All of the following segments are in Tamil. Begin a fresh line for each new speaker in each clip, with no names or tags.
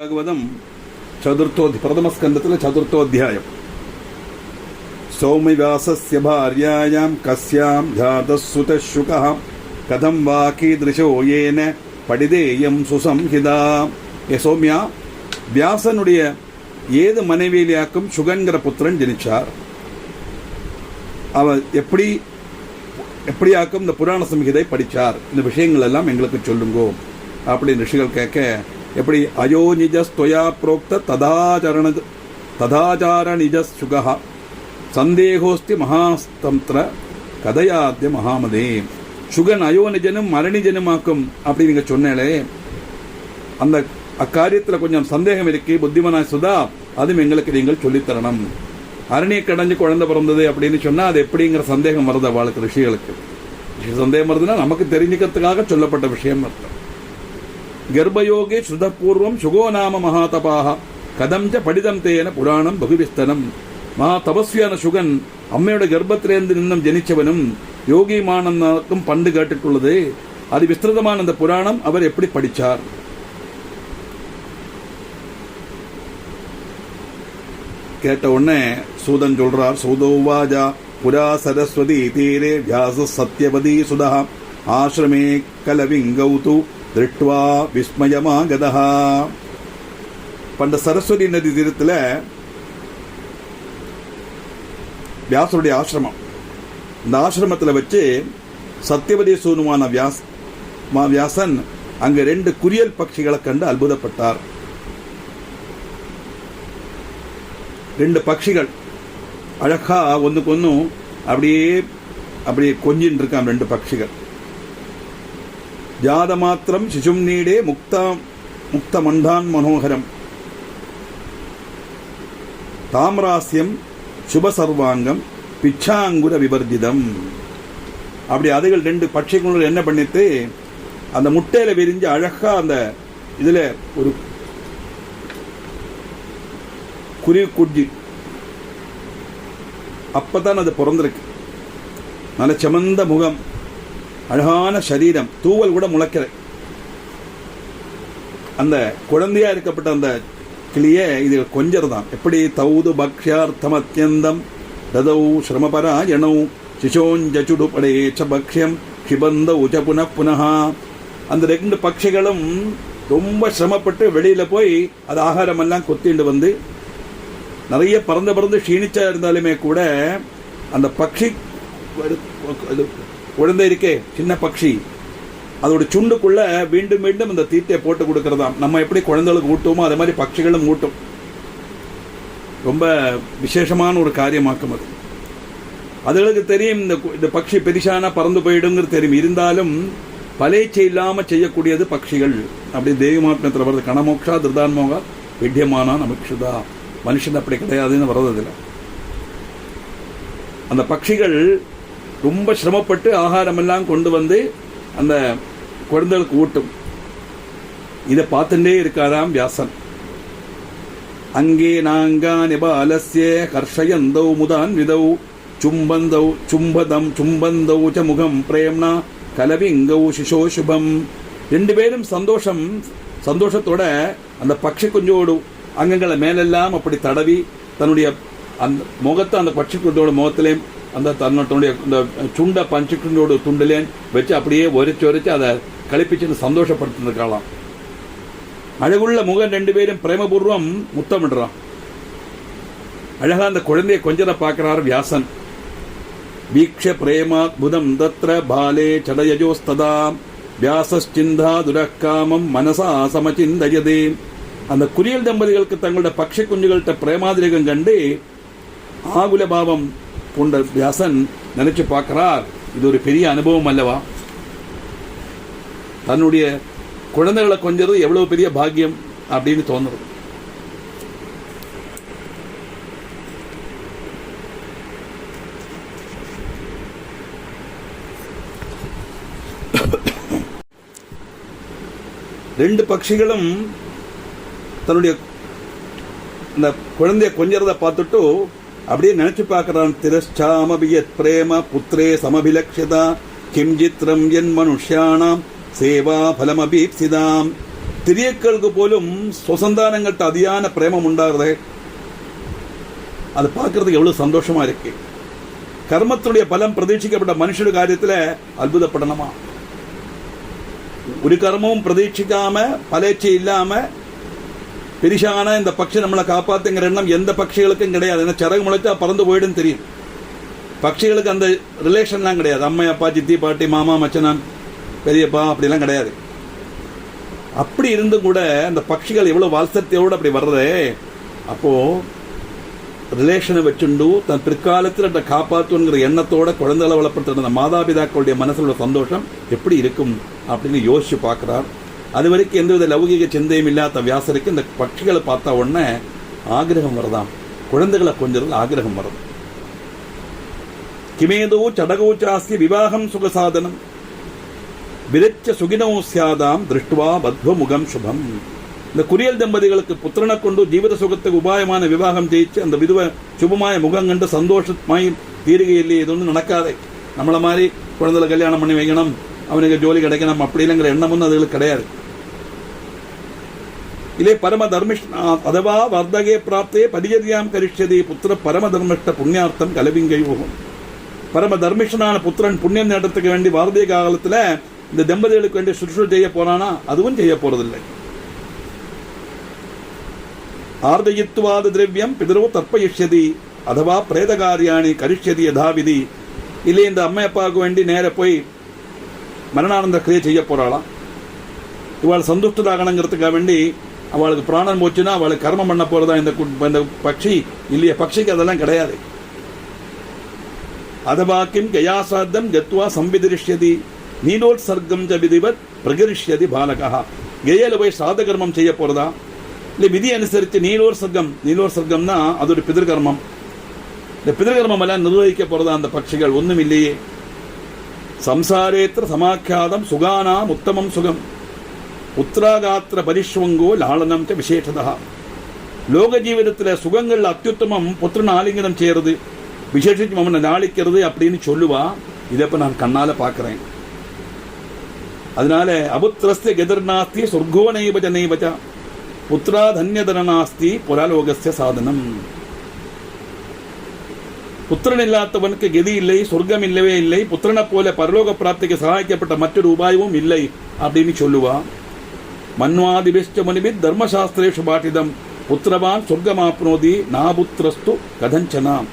ഭാഗവതം പ്രഥമസ്കന്ധത്തിലെ ചതുർത്ഥോധ്യായം. സൗമ്യവ്യാസസ്യ ഭാര്യായാം കസ്യാം ജാതസുതശുകഃ കഥം വാ കീദൃശോ യേന படிதேயம் சுசம்ஹிதா. சௌமியா, வியாசனுடைய ஏது மனைவியிலாக்கும் சுகன்கிற புத்திரன் ஜனிச்சார். அவர் எப்படியாக்கும் இந்த புராண சம்ஹிதை படித்தார், இந்த விஷயங்கள் எல்லாம் எங்களுக்கு சொல்லுங்கோ அப்படின்னு ரிஷிகள் கேட்க, எப்படி அயோ நிஜஸ்துவயா புரோக்த ததாச்சார நிஜ சுகா சந்தேகோஸ்தி மகாஸ்தந்திர கதையாத்திய மகாமதே. சுகன் அயோனிஜனும் மரணிஜனுமாக்கும் அப்படி நீங்க சொன்னாலே, அந்த அக்காரியத்தில் கொஞ்சம் சந்தேகம் இருக்கு புத்திமனாய் சுதா, அதுவும் எங்களுக்கு நீங்கள் சொல்லித்தரணும். அரணியை கடைஞ்சு குழந்தை பிறந்தது அப்படின்னு சொன்னா அது எப்படிங்கிற சந்தேகம் வருது அவளுக்கு, ரிஷிகளுக்கு. சந்தேகம் வருதுன்னா நமக்கு தெரிஞ்சுக்கிறதுக்காக சொல்லப்பட்ட விஷயம் அர்த்தம். கர்ப்பயோகே ஸ்ருதபூர்வம் சுகோ நாம மகாதபாக கதம்ச படிதம் தேன புராணம் பகுவிஸ்தனம். மகா தபஸ்வியான சுகன் அம்மையோட கர்ப்பத்திலிருந்து நின்னும் ஜனிச்சவனும் யோகிமானக்கும் பண்டு கேட்டுள்ளது. அது விஸ்திருதமான அந்த புராணம் அவர் எப்படி படிச்சார். கேட்ட உடனே சூதன் சொல்றார், சூதோவாஜா புரா சரஸ்வதி தீரே வியாச சத்யவதி சுதா ஆசிரமே கலவிங்கௌது திருட்வா விஸ்மயமாகதா. பண்ட சரஸ்வதி நதி தீரத்தில் வியாசருடைய ஆசிரமம். இந்த ஆசிரமத்தில் வச்சு சத்தியவதி சூனுமான வியாசன் அங்கு 2 குரியல் பட்சிகளை கண்டு அற்புதப்பட்டார். 2 பட்சிகள் அழகா ஒன்றுக்கு ஒன்றும் அப்படியே கொஞ்சின்னு இருக்கான். 2 பட்சிகள். ஜாத மாத்திரம் சிசும் நீடே முக்த மண்டான் மனோகரம் தாமராசியம் சுப சர்வாங்கம் பிச்சாங்குர விவர்ஜிதம். அப்படி அதுகள் 2 பட்சிகளும் என்ன பண்ணிட்டு அந்த முட்டையில விரிஞ்சு அழகா அந்த இதுல ஒரு குருவி குஞ்சி அப்பதான் அது பிறந்திருக்கு. நல்ல செமந்த முகம், அழகான சரீரம், தூவல் கூட முளைக்கிற அந்த குழந்தையா இருக்கப்பட்ட அந்த கிளியே இது கொஞ்சர்தான். எப்படி தௌது பக்ஷார்த்தம் அத்தியந்தம் ததௌ ஸ்ரமபராயணௌ சிசோஞ்சச்சுடு படேச்ச பக்ஷ்யம் கிபந்த உச்ச புனః. அந்த 2 பட்சிகளும் ரொம்ப சிரமப்பட்டு வெளியில போய் அது ஆகாரம் எல்லாம் கொத்திண்டு வந்து நிறைய பறந்து க்ஷீணிச்சா இருந்தாலுமே கூட அந்த பட்சி குழந்தை இருக்கே சின்ன பட்சி, அதோட சுண்டுக்குள்ள மீண்டும் மீண்டும் இந்த தீட்டையை போட்டு கொடுக்கறதாம். நம்ம எப்படி குழந்தைகளுக்கு ஊட்டுவோமோ அதே மாதிரி பட்சிகளும் ஊட்டும். ரொம்ப விசேஷமான ஒரு காரியமாக்கும் அது. அதுகளுக்கு தெரியும் இந்த பட்சி பெரிசானா பறந்து போயிடுங்கிறது தெரியும். இருந்தாலும் பலேச்சை இல்லாம செய்யக்கூடியது பட்சிகள். அப்படி தேவி மாத்மத்தில் வருது, கணமோக்ஷா திருதான்மோகா வித்தியமானா நமக்ஷுதா. மனுஷன் அப்படி கிடையாதுன்னு வர்றதில்லை. அந்த பட்சிகள் ரொம்ப சிரமப்பட்டு ஆகாரம் எல்லாம் கொண்டு வந்து அந்த குழந்தைகளுக்கு ஊட்டும். இதை பார்த்துட்டே இருக்காராம் வியாசன். அங்கே நாங்கா நிபாலஸ்ய கர்ஷயந்தௌ முதான் விதௌ சும்பந்தௌ ச முகம் பிரேம்னா கலவிங்கௌ சிசோ சுபம். 2 பேரும் சந்தோஷத்தோட அந்த பட்சி குஞ்சோடு அங்கங்களை மேலெல்லாம் அப்படி தடவி தன்னுடைய அந்த முகத்தை அந்த பட்சி குஞ்சோட முகத்திலேயும் அந்த தன்னுடைய இந்த சுண்ட பஞ்சுக்குண்டோட துண்டிலேன் வச்சு அப்படியே ஒரிச்சு அதை கழிப்பிச்சுன்னு சந்தோஷப்படுத்திருக்கலாம். அழகுள்ள முகம் 2 பேரும் பிரேமபூர்வம் முத்தமிடுறான். அழகா அந்த குழந்தைய கொஞ்சத பார்க்கிறார் வியாசன். வீக்ஷ பிரேமாத்புதம் தத்ர பாலே சடயஜோஸ்ததா வியாசச்சிந்தா துரக்காமம் மனசா சமச்சிந்தயதே. அந்த குரியல் தம்பதிகளுக்கு தங்களுடைய பட்சி குஞ்சுகள்கிட்ட பிரேமாதிரிகம் கண்டு ஆகுல பாவம் கொண்ட வியாசன் நினைச்சு பார்க்கிறார், இது ஒரு பெரிய அனுபவம் அல்லவா. தன்னுடைய குழந்தைகளை கொஞ்சது எவ்வளவு பெரிய பாக்கியம் அப்படின்னு தோணுது. ரெண்டு பட்சிகளும் தன்னுடைய இந்த குழந்தைய கொஞ்சறத பார்த்துட்டு அப்படியே நினைச்சு பார்க்கிறான். திரஷ்சாமபியத் பிரேம புத்திரே சமபிலக்ஷதா கிம் சித்ரம் என் மனுஷ்யானாம் சேவா பலமபீப்சிதாம். திரியக்களுக்கு போலும் சுசந்தானங்கள்ட்ட அதியான பிரேமம் உண்டாகிறதே, அதை பார்க்கறதுக்கு எவ்வளவு சந்தோஷமா இருக்கு. கர்மத்தினுடைய பலம் பிரதீட்சிக்கப்பட்ட மனுஷனுடைய காரியத்துல அற்புதப்படணுமா? ஒரு கர்மமும் பிரதீட்சிக்காம பலேச்சை இல்லாம பெரிசான இந்த பட்சி நம்மளை காப்பாத்துங்கிற எண்ணம் எந்த பட்சிகளுக்கும் கிடையாது. ஏன்னா சிறகு முளைச்சா பறந்து போயிடும் தெரியும். பட்சிகளுக்கு அந்த ரிலேஷன்லாம் கிடையாது. அம்மா, அப்பா, சித்தி, பாட்டி, மாமா, மச்சனான், பெரியப்பா அப்படிலாம் கிடையாது. அப்படி இருந்து கூட அந்த பட்சிகள் எவ்வளவு வாத்சல்யத்தோடு அப்படி வர்றதே, அப்போ ரிலேஷனை வச்சுண்டு தன் பிற்காலத்தில் அதை காப்பாற்றுங்கிற எண்ணத்தோட குழந்தைகளை வளர்ப்படுத்த அந்த மாதாபிதாக்களுடைய மனசுல சந்தோஷம் எப்படி இருக்கும் அப்படின்னு யோசிச்சு பார்க்கிறார். அது வரைக்கும் எந்தவித லௌகிக சிந்தையும் இல்லாத வியாசருக்கு இந்த பட்சிகளை பார்த்தா உடனே ஆகிரகம் வரதாம். குழந்தைகளை கொஞ்சம் ஆகிரகம் வரும். கிமேதோ சடகோச்சாஸ்தி விவாகம் சுகசாதனம் விரச்ச சுகினோ சியாதாம் திருஷ்டுவா பத்வ முகம் சுபம். இந்த குரியல் தம்பதிகளுக்கு புத்திரனை கொண்டு ஜீவித சுகத்துக்கு உபாயமான விவாகம் ஜெயிச்சு அந்த விதுவ சுபமாய முகம் கண்டு சந்தோஷமாய் தீருகையில்லை. இது ஒன்றும் நடக்காதே. நம்மளை மாதிரி குழந்தைகளை கல்யாணம் பண்ணி வைக்கணும், அவனுக்கு ஜோலி கிடைக்கணும் அப்படிங்கிற எண்ணமும் அதுகளுக்கு கிடையாது. இலே பரம தர்மிஷ்ணா அதவா வர்தகே பிராப்தே பரிஜரியாம் கரிஷ்யதி புத்திர பரம தர்மிஷ்ட புண்ணியார்த்தம் கலவிங்கையோகம். பரம தர்மிஷ்டனான புத்திரன் புண்ணியம் நேட்டத்துக்கு வேண்டி வார்த்திக காலத்துல இந்த தம்பதிகளுக்கு வேண்டி சுற்றுலா செய்ய போறானா? அதுவும் செய்ய போறதில்லை. ஆர்தயித்வாத திரவியம் பிதரோ தர்ப்பயிஷ்யதி அதவா பிரேதகாரியாணி கரிஷ்யதி யதாவிதி. இல்லை இந்த அம்மா அப்பாவுக்கு வேண்டி நேர போய் மரணானந்த கிரியை செய்ய போறாளாம். இவாள் சந்துஷ்டதாகணுங்கிறதுக்காக வேண்டி அவளுக்கு பிராணம் போச்சுன்னா அவளுக்கு கர்மம் பண்ண போறதா இந்த பட்சி இல்லையா? பட்சிக்கு அதெல்லாம் கிடையாது. அதவாக்கிம் கயாசாத்தம் கத்வா சம்பிதிரிஷ்யதி நீலோத்சர்க்கம் ச விதிவத் பிரகரிஷ்யதி பாலகா. கயையில போய் சாத கர்மம் செய்ய போறதா இல்லை விதி அனுசரித்து நீலோத்சர்க்கம்னா அது ஒரு பிதிர்கர்மம். இந்த பிதிர்கர்மம் எல்லாம் நிர்வகிக்க போறதா அந்த பட்சிகள்? ஒன்றும் இல்லையே. சம்சாரேத்திர சமாக்கியாதம் சுகானாம் உத்தமம் சுகம் உத்ராகாத்திர பரிஷ்வங்கோ லாளனம் ச விசேஷதா. லோக ஜீவிதத்தில் சுகங்கள் அத்தியுத்தமம் புத்திரன் ஆலிங்கனம் செய்யறது, விசேஷிச்சு அவனை நாளிக்கிறது அப்படின்னு சொல்லுவா. இதப்ப நான் கண்ணால பார்க்கிறேன். அதனால அபுத்திரஸ்ய கெதர்நாஸ்தி சொர்க்கோ நைவஜ நைவஜ புத்திரா தன்யதரநாஸ்தி புராலோகஸ்ய சாதனம். புத்திரன் இல்லாதவனுக்கு கதி இல்லை, சொர்க்கம் இல்லவே இல்லை, புத்திரனை போல பரலோக பிராப்திக்கு சகாய்க்கப்பட்ட மற்றொரு உபாயமும் இல்லை அப்படின்னு சொல்லுவா. மன்வாதிபிஷ்ட முனிபித் தர்மசாஸ்திரேஷு பாட்டிதம் புத்திரவான் சொர்க்கமாப்னோதி நாபுத்திரஸ்து கதஞ்சனாம்.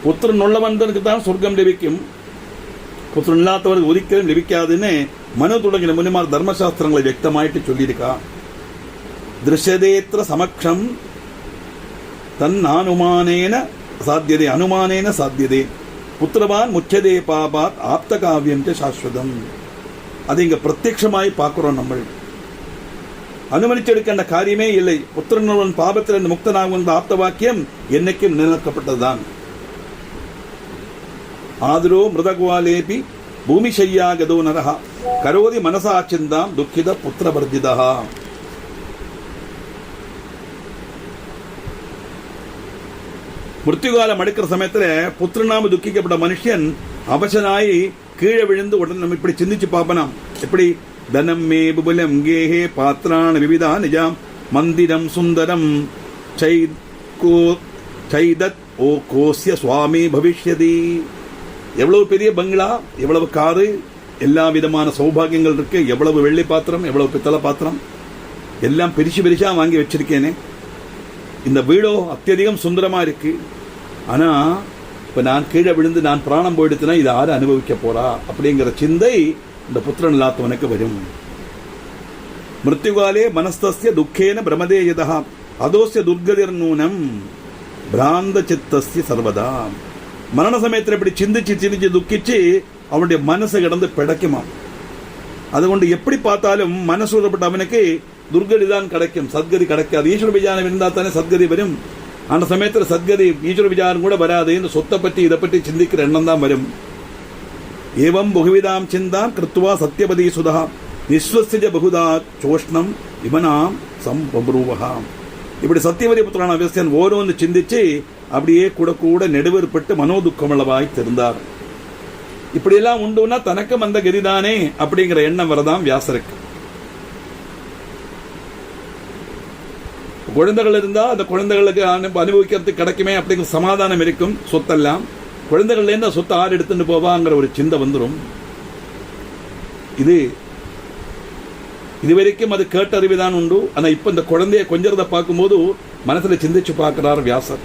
புத்திரன் உள்ளவனுக்கு தான் சொர்க்கம் லபிக்கும், புத்திரன் இல்லாதவருக்கு ஒதுக்கலும் லபிக்காதுன்னு மனு தொடங்கின முனிமார் தர்மசாஸ்திரங்களை வியக்தமாயிட்டு சொல்லியிருக்கா. திருஷ்யதேத்திர சமக்ஷம் தன் அனுமானேன சாத்தியதே அனுமானேன சாத்தியதே புத்திரவான் முச்சதே பாபாத் ஆப்த காவியம் சாஸ்வதம். அதை இங்க பிரத்யட்சமாய் பார்க்கிறோம். நம்ம அனுமதிச்செடுக்கின்ற காரியமே இல்லை. புத்திரனுடன் பாபத்திலிருந்து முக்தனாகும் ஆப்த வாக்கியம் என்னைக்கும் நிலநிற்கப்பட்டதுதான். ஆதரோ மிருதகுவாலேபி பூமிஷையா கதோ நரஹா கரோதி மனசாச்சிந்தாம் துக்கித புத்திரவர்ஜிதா. மிருத்யுகாலம் அடுக்கிற சமயத்துல புத்திரனாம துக்கிக்கப்பட்ட மனுஷன் அவசனாய் கீழே விழுந்து உடனே நம்ம இப்படி சிந்திச்சு பார்ப்பனாம். எப்படி தனம் மே புபுலம் கேஹே பாத்ரான விவிதா நிஜாம் மந்திரம் சுந்தரம் சைதத் ஓ கோஸ்ய சுவாமி பவிஷ்யதி. எவ்வளவு பெரிய பங்களா, எவ்வளவு காரு, எல்லா விதமான சௌபாகியங்கள் இருக்கு, எவ்வளவு வெள்ளி பாத்திரம், எவ்வளவு பித்தளை பாத்திரம், எல்லாம் பெரிசா வாங்கி வச்சிருக்கேனே. இந்த வீடோ அத்தியதிகம் சுந்தரமா இருக்கு. ஆனா இப்ப நான் கீழே விழுந்து நான் பிராணம் போயிடுத்துனா இதை யாரு அனுபவிக்க போறா அப்படிங்கிற சிந்தை இந்த புத்திரன் இல்லாதவனுக்கு வரும். மிருத்யுகாலே மனஸ்தஸ்ய துக்கேன பிரமதே யதா அதோஸ்ய துர்கதிர் நூனம் பிராந்த சித்தஸ்ய சர்வதா. மரண சமயத்தில் இப்படி சிந்திச்சு துக்கிச்சு அவனுடைய மனசை கிடந்து பிடைக்குமா. அதுகொண்டு எப்படி பார்த்தாலும் மனசூறப்பட்ட அவனுக்கு துர்கதி தான் கிடைக்கும், சத்கதி கிடைக்காது. ஈஸ்வர விஜயானம் இருந்தால் தானே சத்கதி வரும். அந்த சமயத்தில் சத்கதி ஈஸ்வர விஜயானம் கூட வராது. இந்த சொத்தை பற்றி இதை பற்றி சிந்திக்கிற எண்ணம் தான் வரும். ஏவம் பகுவிதாம் சிந்தாம் கிருத்வா சத்யபதி சுதா நிஸ்வசிஜ பகுதா சோஷ்ணம் இவனாம் சம்பரூவகாம். இப்படி சத்தியவதி புத்திரான அகஸ்தியன் ஓரோன்னு சிந்திச்சு அப்படியே கூட கூட நெடுவேற்பட்டு மனோதுக்கமளவாய் தெரிந்தார். இப்படியெல்லாம் உண்டுன்னா தனக்கும் அந்த கதிதானே அப்படிங்கிற எண்ணம் வரதாம் வியாசருக்கு. குழந்தைகள் இருந்தால் அந்த குழந்தைகளுக்கு அனுபவிக்கிறதுக்கு கிடைக்குமே அப்படிங்கிற சமாதானம் இருக்கும். சொத்தெல்லாம் குழந்தைகள்லேருந்து சொத்தை ஆறு எடுத்துட்டு போவாங்கிற ஒரு சிந்தை வந்துடும். இதுவரைக்கும் அது கேட்டறிவுதான் உண்டு. ஆனால் இப்போ இந்த குழந்தைய கொஞ்சத்தை பார்க்கும்போது மனசில் சிந்திச்சு பார்க்கிறார் வியாசர்.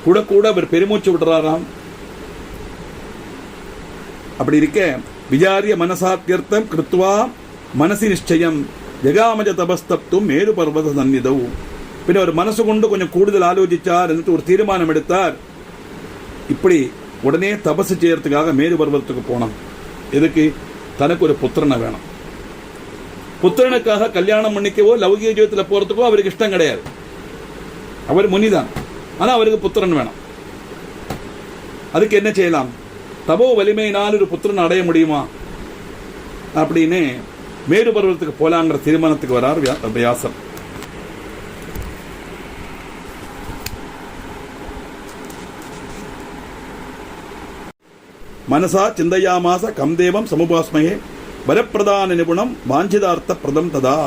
கூட கூட அவர் பெருமூச்சு விடுறாராம். அப்படி இருக்க விசாரிய மனசாத்தியர்த்தம் கிருத்வா மனசி நிச்சயம் ஜெகாமஜ தபஸ்தப்தும் மேரு பர்வத சந்நிதவு. பின்ன ஒரு மனசு கொண்டு கொஞ்சம் கூடுதல் ஆலோசிச்சார், എന്നിട്ട് ஒரு தீர்மானம் எடுத்தார். இப்படி உடனே தபசு செய்யறதுக்காக மேரு பர்வதத்துக்கு போனான். எதுக்கு? தனக்கு ஒரு புத்திரனை வேணும். புத்திரனுக்காக கல்யாணம் பண்ணிக்கவோ லௌகிக ஜீவிதத்தில் போறதுக்கோ அவருக்கு இஷ்டம் கிடையாது. அவர் முனிதான், ஆனா அவருக்கு புத்திரன் வேணும். அதுக்கு என்ன செய்யலாம்? தபோ வலிமையினால் ஒரு புத்திரன் அடைய முடியுமா அப்படின்னு மேரு பர்வதத்துக்கு போலாங்கிற தீர்மானத்துக்கு வரார் வியாசர். மனசா சிந்தையாமாச கம் தேவம் சமுபாஸ்மயே வரப்பிரதான நிபுணம் வாஞ்சிதார்த்த பிரதம் ததா.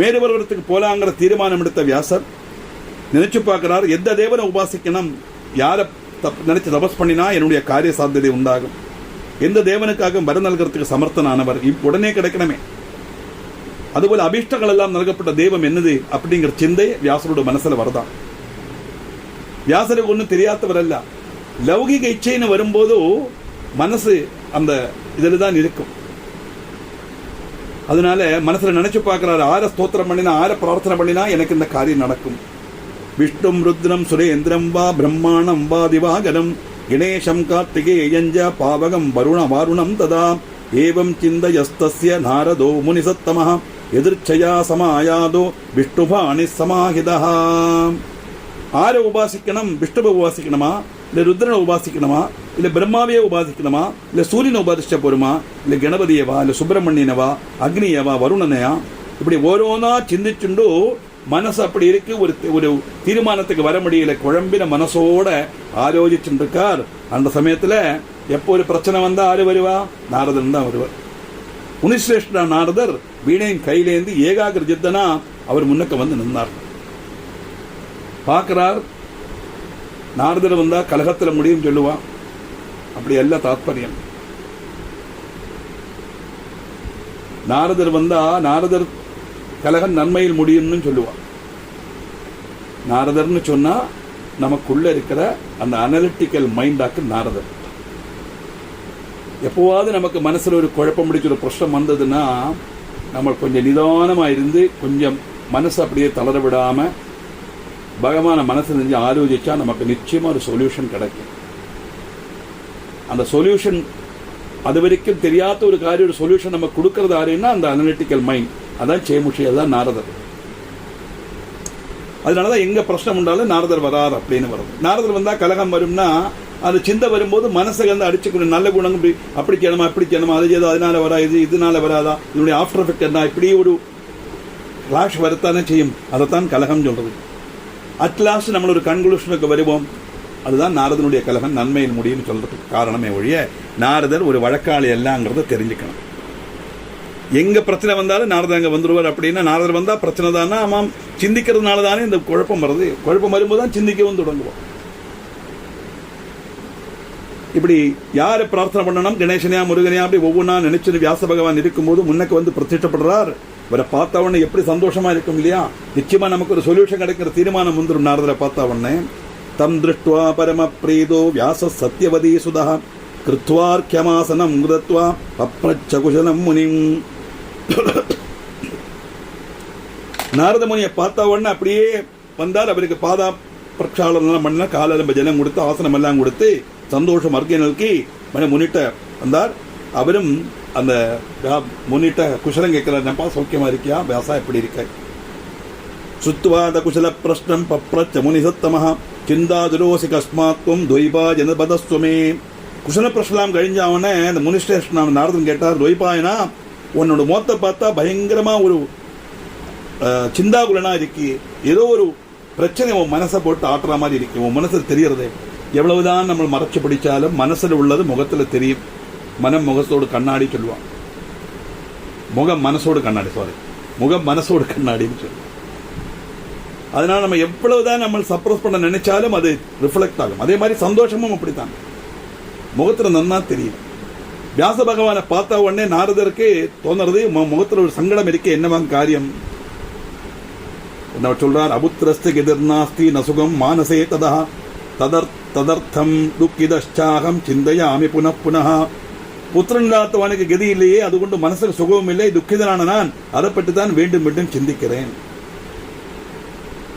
மேரு பர்வதத்துக்கு போலாங்கிற தீர்மானம் எடுத்த வியாசர் நினைச்சு பார்க்கிறார், எந்த தேவனை உபாசிக்கணும், யாரை நினைச்சு தபஸ் பண்ணினா என்னுடைய காரிய சாத்தியதை உண்டாகும், எந்த தேவனுக்காக வரம் நல்கிறதுக்கு சமர்த்தனானவர், உடனே கிடைக்கணுமே. அதுபோல அபிஷ்டங்கள் எல்லாம் நல்கப்பட்ட தெய்வம் என்னது அப்படிங்கிற சிந்தை வியாசரோட மனசுல வரதான். வியாசருக்கு ஒன்றும் தெரியாதவர் அல்ல. லௌகிக இச்சைன்னு வரும்போது மனசு அந்த இதில் தான் இருக்கும். அதனால மனசுல நினைச்சு பார்க்கிறாரு, ஆர ஸ்தோத்திரம் பண்ணினா, ஆர பிரார்த்தனை பண்ணினா எனக்கு இந்த காரியம் நடக்கும். விஷ்ணும் ருத்ரம் சுரேந்திரம் வா பிரம்மாணம் வா திவாகரம் கணேசம் கார்த்திகேயஞ்ச பாவகம் வாருணம் ததா ஏவம் சிந்தயஸ்தஸ்ய நாரதோ முனிசத்தமஹ எதிர்ச்சயா சமாயாதோ விஷ்ணுபாணி சமாஹிதா. ஆரை உபாசிக்கணும்? விஷ்ணுவை உபாசிக்கணுமா, இல்லை ருத்ரனை உபாசிக்கணுமா, இல்லை பிரம்மாவையே உபாசிக்கணுமா, இல்லை சூரியனை உபாசிச்ச போருமா, இல்லை கணபதியவா, இல்லை சுப்பிரமணியனவா, அக்னியவா, வருணனையா, இப்படி ஓரோனா சிந்திச்சுண்டு மனசு அப்படி இருக்கு. ஒரு தீர்மானத்துக்கு வர முடியல. குழம்பின மனசோட ஆலோசிச்சுட்டு இருக்கார். அந்த சமயத்துல எப்போ ஒரு பிரச்சனை வந்தா ஆறு வருவா? நாரதன் தான் வருவார். முனிஸ்ரேஷ்டா நாரதர் வீணையின் கையிலேந்து ஏகாகிர ஜித்தனா அவர் முன்னக்க வந்து நின்றார். பார்க்கிறார், நாரதர் வந்தா கலகத்துல முடியும் சொல்லுவா. அப்படி அல்ல தாத்பரியம். நாரதர் வந்தா நாரதர் கலகம் நன்மையில் முடியும்னு சொல்லுவார். நாரதர்னு சொன்னா நமக்குள்ள இருக்கிற அந்த அனலிட்டிக்கல் மைண்டாக்கு நாரதர். எப்போவாவது நமக்கு மனசுல ஒரு குழப்பம் முடிச்ச ஒரு பிரச்சனை வந்ததுன்னா நம்ம கொஞ்சம் நிதானமா இருந்து கொஞ்சம் மனசு அப்படியே தளர விடாம பகவான மனசு செஞ்சு ஆலோசிச்சா நமக்கு நிச்சயமா ஒரு சொல்யூஷன் கிடைக்கும். அந்த சொல்யூஷன் அது வரைக்கும் தெரியாத ஒரு காரியம் ஒரு சொல்யூஷன் நம்ம கொடுக்கறது யாருன்னா அந்த அனலிட்டிக்கல் மைண்ட். அதான் சேமுஷி, அதான் நாரதர். அதனாலதான் எங்க பிரச்சனை உண்டாலும் நாரதர் வரார் அப்படின்னு வரும். நாரதர் வந்தா கலகம் வரும்னா அது சிந்தை வரும்போது மனசை வந்து அடிச்சுக்கணும். நல்ல குணம் அப்படி செய்யணுமா, இப்படி செய்யணுமா, அது ஏதோ அதனால வரா, இதனால வராதா, இதனுடைய ஆஃப்டர் எஃபெக்ட் என்ன, இப்படி ஒரு கிளாஷ் வரத்தானே செய்யும். அதைத்தான் கலகம் சொல்றது. அட்லாஸ்ட் நம்ம ஒரு கன்க்ளூஷனுக்கு வருவோம். அதுதான் நாரதனுடைய கலகம் நன்மையில் முடியும்னு சொல்றதுக்கு காரணமே ஒழிய நாரதர் ஒரு வழக்காளி எல்லாங்கிறத தெரிஞ்சுக்கணும். எங்க பிரச்சனை வந்தாலும் நாரதர் அங்க வந்துருவார். அப்படின்னா நாரதர் வந்தா பிரச்சனை தானே, ஆமாம், சிந்திக்கிறதுனால தானே இந்த குழப்பம் வருது. குழப்பம் வரும்போது தான் சிந்திக்கவும் தொடங்குவோம். இப்படி யாரை பிரார்த்தனை பண்ணணும், கணேசனையா முருகனையா, அப்படி ஒவ்வொன்றா நினைச்சு வியாச பகவான் இருக்கும்போது முன்னக்கு வந்து பிரத்யட்சப்படுறார். இவரை பார்த்த உடனே எப்படி சந்தோஷமா இருக்கும் இல்லையா? நிச்சயமா நமக்கு ஒரு சொல்யூஷன் கிடைக்கிற தீர்மானம் வந்துடும். நாரதரை பார்த்த உடனே தம் திருஷ்டுவா பரம பிரீதோ வியாச சத்யவதி சுதா கிருத்வார்க்கியமாசனம் கிருத்வா பப்ரச்ச குஷலம் முனிம். நாரத முனியை பார்த்த உடனே அப்படியே வந்தார். அவருக்கு பாதா பிரக்ஷாலனம் பண்ண காலெல்லாம் ஜலம் கொடுத்து ஆசனம் எல்லாம் கொடுத்து சந்தோஷம் அர்க்கை நல்கி முன்னிட்ட வந்தார். அவரும் அந்த முன்னிட்ட குஷலம் கேட்கிறார், நப்பா சௌக்கியமா இருக்கியா, வியாசா எப்படி இருக்க? சுத்வாத குஷல பிரஷ்னம் பப்ரச்ச முனி சத்தமஹா சிந்தாதுரோசி கஸ்மாத்வம் துவைபா ஜனபதஸ்வமே. குஷல பிரஷ்னம் கழிஞ்ச அவனை அந்த முனிஸ்டேஷன் நாரதன் கேட்டார், துவைபாயனா உன்னோட மோத்தை பார்த்தா பயங்கரமா ஒரு சிந்தாகுலனா இருக்கு, ஏதோ ஒரு பிரச்சனை உன் மனசை போட்டு ஆட்டுற மாதிரி இருக்கு, உன் மனசுல தெரியறது. எவ்வளவுதான் நம்ம மறைச்சு பிடிச்சாலும் மனசுல உள்ளது முகத்துல தெரியும். மனம் முகத்தோடு கண்ணாடி சொல்லுவான். முகம் மனசோடு கண்ணாடி, சாரி, முகம் மனசோடு கண்ணாடின்னு சொல்லுவான். அதனால நம்ம எவ்வளவுதான் நம்ம சப்ரஸ் பண்ண நினைச்சாலும் அது ரிஃப்ளெக்ட் ஆகும். அதே மாதிரி சந்தோஷமும் அப்படித்தான், முகத்துல நன்னா தெரியும். வியாச பகவானை பார்த்த உடனே நாரதருக்கு தோணுறது முகத்துல ஒரு சங்கடம் இருக்க, என்னவாங்க காரியம் என்ன சொல்றார்? அபுத்திரஸ்து எதிர்நாஸ்தி நசுகம் மானசே ததா ததர்த்தம் துக்கிதாகம் சிந்தையாமி புனః. புத்திரன் இல்லாதவனுக்கு கதி இல்லையே, அதுகொண்டு மனசுக்கு சுகமும் இல்லை, துக்கிதனான நான் அதை பற்றி தான் மீண்டும் மீண்டும் சிந்திக்கிறேன்.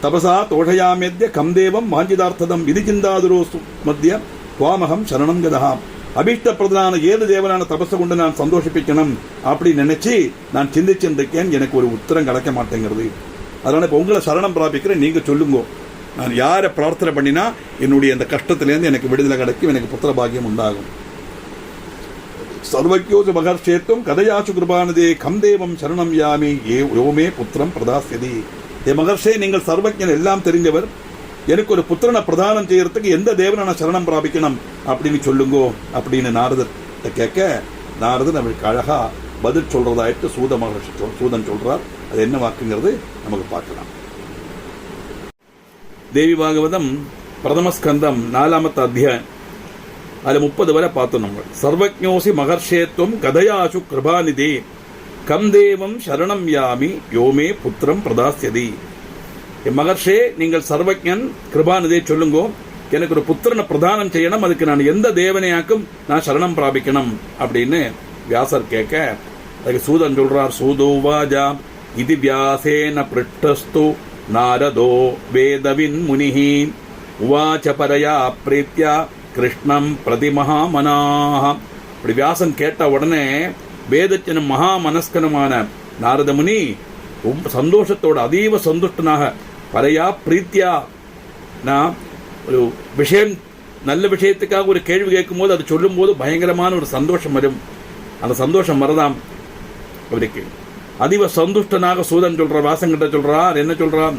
தபசா தோஷயாமேத்ய கம் தேவம் வாஞ்சிதார்த்ததம் இது சிந்தாதுரோசு மத்திய துவாமகம் சரணம் கதா. அபீஷ்டப்பிரதனான ஏது தேவனான தபசை கொண்டு நான் சந்தோஷிப்பிக்கணும் அப்படி நினைச்சு நான் சிந்திச்சிருக்கேன். எனக்கு ஒரு உத்தரம் கிடைக்க மாட்டேங்கிறது. அதனால இப்போ உங்களை சரணம் பிராபிக்கிறேன், நீங்க சொல்லுங்க, நான் யாரை பிரார்த்தனை பண்ணினா என்னுடைய அந்த கஷ்டத்திலேருந்து எனக்கு விடுதலை கிடைக்கும், எனக்கு புத்திர பாக்கியம் உண்டாகும். சர்வக்யோசு மகர்ஷேத்தும் கதையாசு கிருபானதே கம் தேவம் சரணம் யாமி யோமே புத்திரம் பிரதாஸ்யதி. ஏ மகர்ஷே, நீங்கள் சர்வஜன், எல்லாம் தெரிஞ்சவர், எனக்கு ஒரு புத்திரனை பிரதானம் செய்யறதுக்கு எந்த தேவனை நான் சரணம் பிராபிக்கணும் அப்படின்னு சொல்லுங்கோ அப்படின்னு நாரதர் கேட்க, நாரதர் அவருக்கு அழகா பதில் சொல்றதாயிட்டு சூதன் சொல்றார். அது என்ன வாக்குங்கிறது நமக்கு பார்க்கலாம். தேவி பாகவதம் பிரதமஸ்கந்தம் 4வது அத்தியாயம், அதுல 30 வரை பார்த்தோம். நம்ம சர்வஜோசி மகர்ஷேத்துவம் கதையாசு கிருபாநிதே கம் தேவம் சரணம் யாமி யோமே புத்திரம் பிரதாஸ்யதி. மகர்ஷே, நீங்கள் சர்வஜன், கிருபாநிதே, சொல்லுங்கோ, எனக்கு ஒரு புத்திரனை பிரதானம் செய்யணும், அதுக்கு நான் எந்த தேவனையாக்கும் நான் சரணம் பிராபிக்கணும் அப்படின்னு வியாசர் கேட்க, அதுக்கு சூதன் சொல்றார். சூதோவாஜா இது வியாசேன பிருஷ்டஸ்து நாரதோ வேதவின் முனிஹி உவாச்ச பரயா பிரீத்யா கிருஷ்ணம் பிரதிமஹாமனாஹ. இப்படி வியாசன் கேட்ட உடனே வேதச்சனும் மகா மனஸ்கனுமான நாரத முனி ரொம்ப சந்தோஷத்தோடு அதீவ சந்துஷ்டனாக பரையா பிரீத்தியா, நான் ஒரு விஷயம் நல்ல விஷயத்துக்காக ஒரு கேள்வி கேட்கும் போது அது சொல்லும் போது பயங்கரமான ஒரு சந்தோஷம் வரும். அந்த சந்தோஷம் வரதாம் அவருக்கு. அதிவ சந்துஷ்டனாக சூதன் சொல்ற, வாசங்கிட்ட சொல்றார். என்ன சொல்றார்?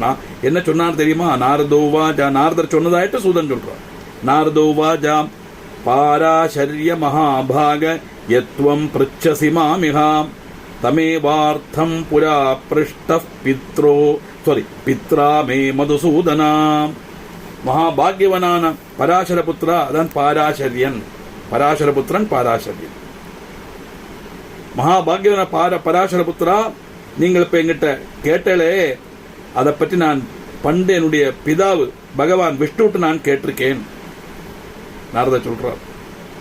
என்ன சொன்னார் தெரியுமா? நாரதோவாஜா, நாரதர் சொன்னதாயிட்டு சூதன் சொல்றார். நாரதோவாஜா பாராசர்ய மகாபாக யத்வம் பிருச்சசி மாமிஹாம் தமேவார்த்தம் புரா பிருஷ்ட பித்ரா மே மதுசூதனா. மகாபாகியவனான பராசர புத்திரா, அதான் பாராசரியன், பராசர புத்திரன் பாராசரியன். மகாபாகியவன பராசர புத்திரா, நீங்கள் இப்ப எங்கிட்ட கேட்டலே, அதை பற்றி நான் பண்டு என்னுடைய பிதாவு பகவான் விஷ்ணுட்டு நான் கேட்டிருக்கேன். நாரத சொல்றார்,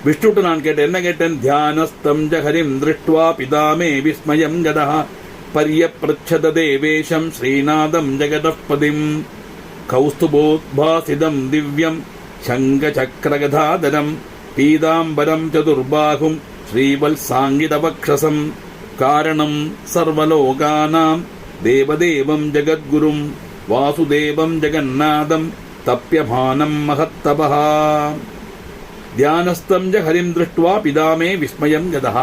விஷ்ணுட்டு நான் கேட்டேன். என்ன கேட்டேன்? தியானஸ்தம் ஜஹரிம் திருஷ்டுவா பிதாமே விஸ்மயம் ஜதஹ பர்யப்ரச்சத தேவேஷம் ஸ்ரீநாதம் ஜெகதப்பதிம் கௌஸ்துபோத்பாசிதம் திவ்யம் சங்க சக்கரகதாதரம் பீதாம்பரம் சதுர்பாகும் ஸ்ரீவல்சாங்கிதவக்ஷசம் காரணம் சர்வலோகானாம் தேவதேவம் ஜெகத்குரும் வாசுதேவம் ஜெகநாதம் தப்யமானம் மகத்தபஹ. தியானஸ்தம் ஜ ஹரிம் திருஷ்டுவா பிதாமே விஸ்மயம் ஜதஹ.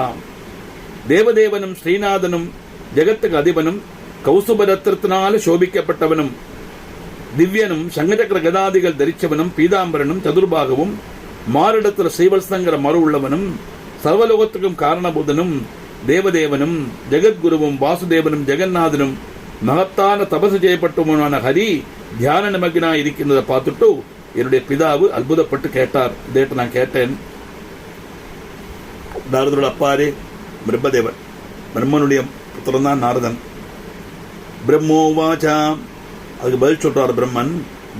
தேவதேவனும் ஸ்ரீநாதனும் ஜெகத்துக்கு அதிபனும் கௌசுபரத்தினால சோபிக்கப்பட்டவனும் திவ்யனும் சங்கச்சக்கர கதாதிகள் தரிச்சவனும் பீதாம்பரனும் சதுர்பாகவும் மாரிடத்தில் ஸ்ரீவல்சங்கர மறு உள்ளவனும் சர்வலோகத்துக்கும் காரணபூதனும் தேவதேவனும் ஜெகத்குருவும் வாசுதேவனும் ஜெகநாதனும் மகத்தான தபசு செய்யப்பட்டவனான ஹரி தியான நிமக்னா இருக்கின்றதை பார்த்துட்டு என்னுடைய பிதாவு அற்புதப்பட்டு கேட்டார். இதேட்டு நான் கேட்டேன். நாரதரோட அப்பாரே பிரம்மதேவன், பிரம்மனுடைய புத்திரன் தான் நாரதன். பிரம்மோவாச்சா, அதுக்கு பதில் சொல்றார் பிரம்மன்.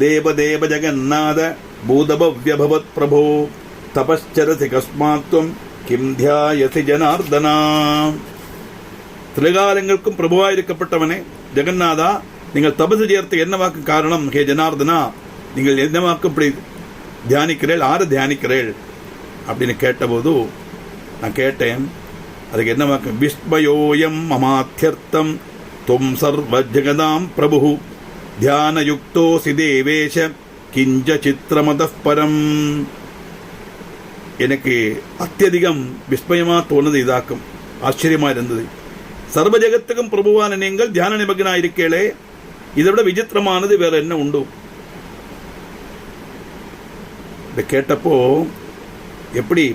தேவதேவ ஜெகநாத பூதபவ்யபவத் பிரபோ தபஸ்சரசி கஸ்மாத்வம் கிம் தியாயசி ஜனார்தனா. திரிகாலங்களுக்கும் பிரபுவாயிருக்கப்பட்டவனே ஜெகநாதா, நீங்கள் தபசு செய்யறதுக்கு என்னவாக்கு காரணம்? ஹே ஜனார்தனா, நீங்கள் என்னவாக்கு இப்படி தியானிக்கிறேள், ஆறு தியானிக்கிறேள் அப்படின்னு கேட்டபோது நான் கேட்டேன், அதுக்கு என்னவாக்கு? விஸ்மயோயம் மமாத்தியர்த்தம் துவம் சர்வ ஜெகதாம் பிரபு தியானயுக்தோசி தேவேஷ கிஞ்ச சித்திரமதப் பரம். எனக்கு அத்தியதிகம் விஸ்மயமா தோணுது, இதாக்கும் ஆச்சரியமா இருந்தது. சர்வ ஜெகத்துக்கும் பிரபுவான நீங்கள் தியான நிமக்னாயிருக்கேளே, இதை விட விசித்திரமானது வேற என்ன உண்டு? இதை கேட்டப்போ எப்படி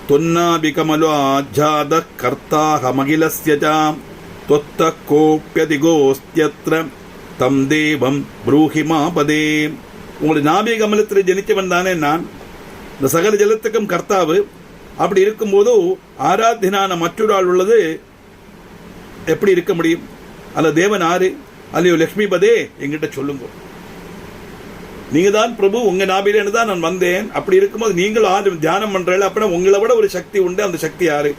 தொன்னாபிகமலோ ஆஜாத கர்த்தாக மகிலஸ்யஜா தொத்த கோப்யதிகோஸ்தியத்ர தம் தேவம் ப்ரூஹி மாபதே. உங்களுடைய நாபிக கமலத்தில் ஜனித்தவன் தானே நான், இந்த சகல ஜலத்துக்கும் கர்த்தாவு. அப்படி இருக்கும்போது ஆராத்தியனான மற்றொரு ஆள் உள்ளது எப்படி இருக்க முடியும்? அல்ல தேவன் ஆறு அல்லையோ லட்சுமிபதே, எங்கிட்ட சொல்லுங்க. நீங்க தான் பிரபு, உங்க நாபிலேன்னு தான் நான் வந்தேன். அப்படி இருக்கும்போது நீங்கள் ஆறு தியானம் பண்றீங்க, அப்படின்னா உங்களை விட ஒரு சக்தி உண்டு. அந்த சக்தி யாரு?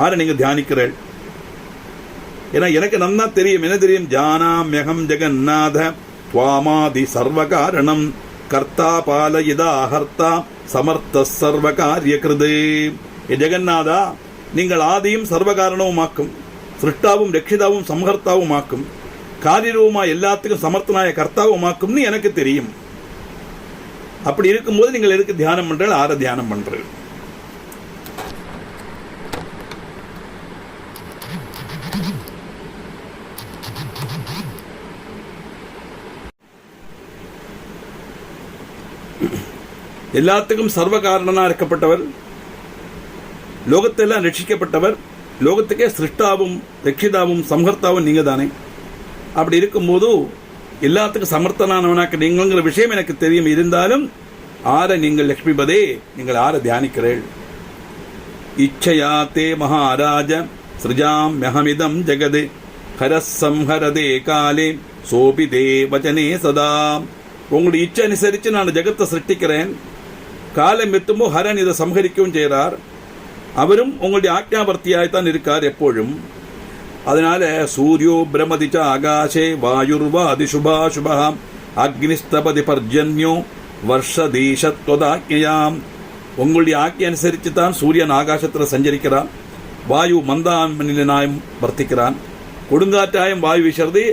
ஆறு நீங்க தியானிக்கிறீர்கள். ஏன்னா எனக்கு நன்னா தெரியும். என்ன தெரியும்? ஜானாம்யகம் ஜெகநாத துவாமாதி சர்வகாரணம் கர்த்தா பாலயிதா ஹர்த்தா சமர்த்த சர்வகாரிய கிருது. ஜெகநாதா, நீங்கள் ஆதியும் சர்வகாரணவுமாக்கும், சிருஷ்டாவும் ரட்சிதாவும் சம்ஹர்த்தாவுமாக்கும், காரியரூபமா எல்லாத்துக்கும் சமர்த்தனாய கர்த்தாவுமாக்கும்னு எனக்கு தெரியும். அப்படி இருக்கும்போது நீங்கள் எதுக்கு தியானம் பண்றீங்க? ஆற தியானம் பண்றீங்க. எல்லாத்துக்கும் சர்வ காரணனா இருக்கப்பட்டவர், லோகத்தெல்லாம் ரட்சிக்கப்பட்டவர், லோகத்துக்கே சிருஷ்டாவும் ரட்சிதாவும் சம்ஹர்த்தாவும் நீங்க தானே. அப்படி இருக்கும்போது எல்லாத்துக்கும் சமர்த்தனானவனாக்க நீங்கிற விஷயம் எனக்கு தெரியும். இருந்தாலும் ஆற நீங்கள் லட்சுமிபதே, நீங்கள் ஆற தியானிக்கிறீர்கள். இச்சையா தே மகாராஜ சிருஜாம் மெஹமிதம் ஜெகது ஹரசம்ஹரதே காலே சோபி தே வச்சனே சதா. உங்களுடைய இச்சை அனுசரித்து நான் ஜெகத்தை சிருஷ்டிக்கிறேன். காலம் எத்தும்போ ஹரன் இதை சம்ஹரிக்கவும் செய்கிறார். அவரும் உங்களுடைய ஆக்ஞாபர்த்தியாய்த்தான் இருக்கார் எப்பொழுதும். அதனால சூரியோ பிரமதிச்ச ஆகாஷே வாயுர்வா அதிசுபாசுபா அக்னிஸ்தபதி பர்ஜன்யோ வருஷதீஷத்வதாக்ஞயாம். உங்களுடைய ஆக்ஞை அனுசரித்து தான் சூரியன் ஆகாசத்தில் சஞ்சரிக்கிறான். வாயு மந்தாமனிலனாயும் வர்த்திக்கிறான். கொடுங்காற்றாயும் வாயு வீசுறது,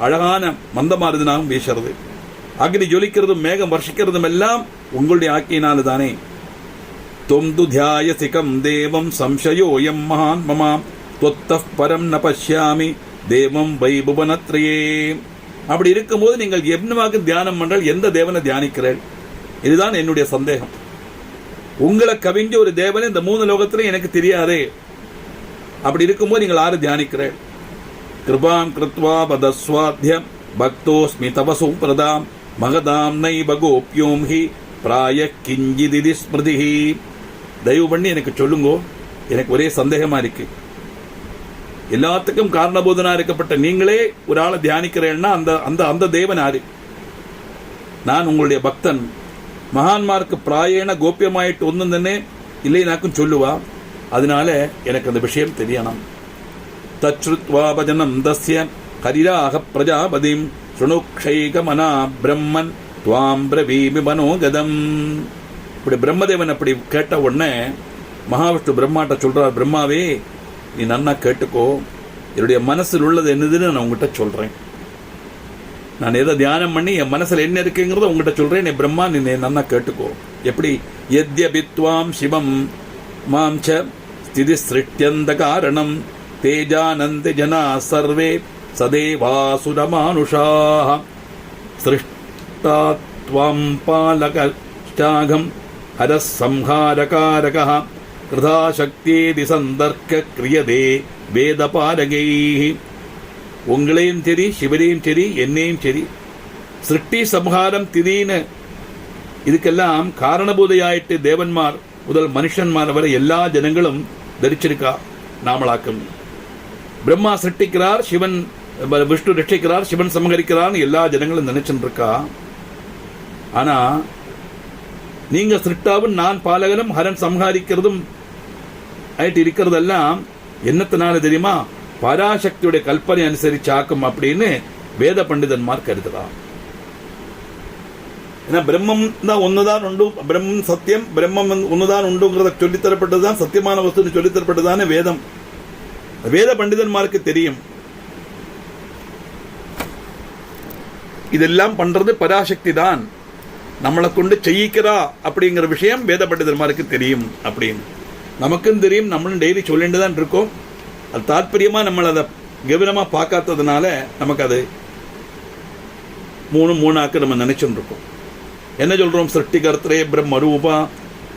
அழகான மந்தமாருதினாகவும் வீசுறது. அக்னி ஜொலிக்கிறதும் மேகம் வர்ஷிக்கிறதும் எல்லாம் உங்களுடைய ஆக்கியினால தானே. தொம்து தியாயசிகம் தேவம் சம்சயோயம் மகான் மமாம் தொத்தப் பரம் ந பஷ்யாமி தேவம் வைபுவனத்ரயே. அப்படி இருக்கும்போது நீங்கள் என்னவாக தியானம் பண்றால், எந்த தேவனை தியானிக்கிறீர்கள்? இதுதான் என்னுடைய சந்தேகம். உங்களை கவிஞ்ச ஒரு தேவனை இந்த 3 லோகத்திலும் எனக்கு தெரியாதே. அப்படி இருக்கும்போது நீங்கள் ஆறு தியானிக்கிறீர்கள்? கிருபாம் கிருத்வா பதஸ்வாத்யம் பக்தோஸ்மி தவசு பிரதாம் மகதாம் நைப கோப்யோம் ஹி பிராய கிஞ்சிதி ஸ்மிருதி. தயவு பண்ணி எனக்கு சொல்லுங்கோ, எனக்கு ஒரே சந்தேகமா இருக்கு. எல்லாத்துக்கும் காரணபோதனா இருக்கப்பட்ட நீங்களே ஒரு ஆளை தியானிக்கிறேன்னா அந்த அந்த அந்த தேவன் யாரு? நான் உங்களுடைய பக்தன், மகான்மார்க்கு பிராயண கோபியமாயிட்டு ஒன்றும் தானே இல்லைனாக்கும் சொல்லுவா. அதனால எனக்கு அந்த விஷயம் தெரியணும். தச்ருத்வா பஜனம் தஸ்ய ஹரிராக பிரஜாபதிம் சுணுக்ஷைகமனா பிரம்மன் துவாம் பிரவீமி மனோகதம். இப்படி பிரம்மதேவன் அப்படி கேட்ட உடனே மகாவிஷ்ணு பிரம்மாட்ட சொல்றார், பிரம்மாவே நீ நன்னா கேட்டுக்கோ, என்னுடைய மனசில் உள்ளது என்னதுன்னு நான் உங்ககிட்ட சொல்றேன். நான் எதை தியானம் பண்ணி என் மனசுல என்ன இருக்குங்கிறத உங்ககிட்ட சொல்றேன். நீ பிரம்மா, நீ நன்னா கேட்டுக்கோ. எப்படி? யத்யபித்வாம் சிவம் மாம்ச ஸ்திதி சிருஷ்ட்யந்த காரணம் தேஜானந்த ஜனா சர்வே சதேவாசுரமானுஷாः சிருஷ்டாத்வம் பாலகச்சாகம் ஹரஸ் சம்ஹாரகாரகः கிருதாசக்தியேதி சந்தர்க்க கிரியதே வேதபாரகைः. உங்களையும் சரி, சிவரையும் சரி, என்னையும் சரி, சிருஷ்டி சம்ஹாரம் திடீர்னு இதுக்கெல்லாம் காரணபூதையாயிட்டு தேவன்மார் முதல் மனுஷன்மார் வரை எல்லா ஜனங்களும் தரிச்சிருக்கா நாமளாக்கும். பிரம்மா சிருஷ்டிக்கிறார், சிவன் விஷ்ணு ரட்சிக்கிறார், சிவன் சமகரிக்கிறார், எல்லா ஜனங்களும் நினைச்சுட்டு இருக்கா. ஆனா நீங்க சிருஷ்டாவும் நான் பாலகனும் ஹரன் சம்ஹாரிக்கிறதும் ஆயிட்டு இருக்கிறதெல்லாம் என்னத்தினால தெரியுமா? பராசக்தியுடைய கல்பனை அனுசரிச்சு ஆக்கும் அப்படின்னு வேத பண்டிதன்மார் கருதுறார். ஏன்னா பிரம்மம் தான் ஒண்ணுதான் உண்டு, பிரம்மம் சத்தியம், பிரம்மம் ஒண்ணுதான் உண்டுங்கிறத சொல்லித்தரப்பட்டதுதான் சத்தியமான வஸ்து சொல்லித்தரப்பட்டதான வேதம். வேத பண்டிதன்மாருக்கு தெரியும். இதெல்லாம் பண்றது பராசக்தி தான், நம்மளை கொண்டு செய்யிக்கிறா அப்படிங்கிற விஷயம் வேத பண்டிதன்மாருக்கு தெரியும். அப்படின்னு நமக்கும் தெரியும். நம்மளும் டெய்லி சொல்லிட்டு தான் இருக்கோம். அது தாற்பயமா நம்மளை அதை கவனமா பார்க்காததுனால நமக்கு அது மூணாக்கு நம்ம நினைச்சுட்டு இருக்கோம். என்ன சொல்றோம்? சிருஷ்டிகர்த்தரே பிரம்ம ரூபா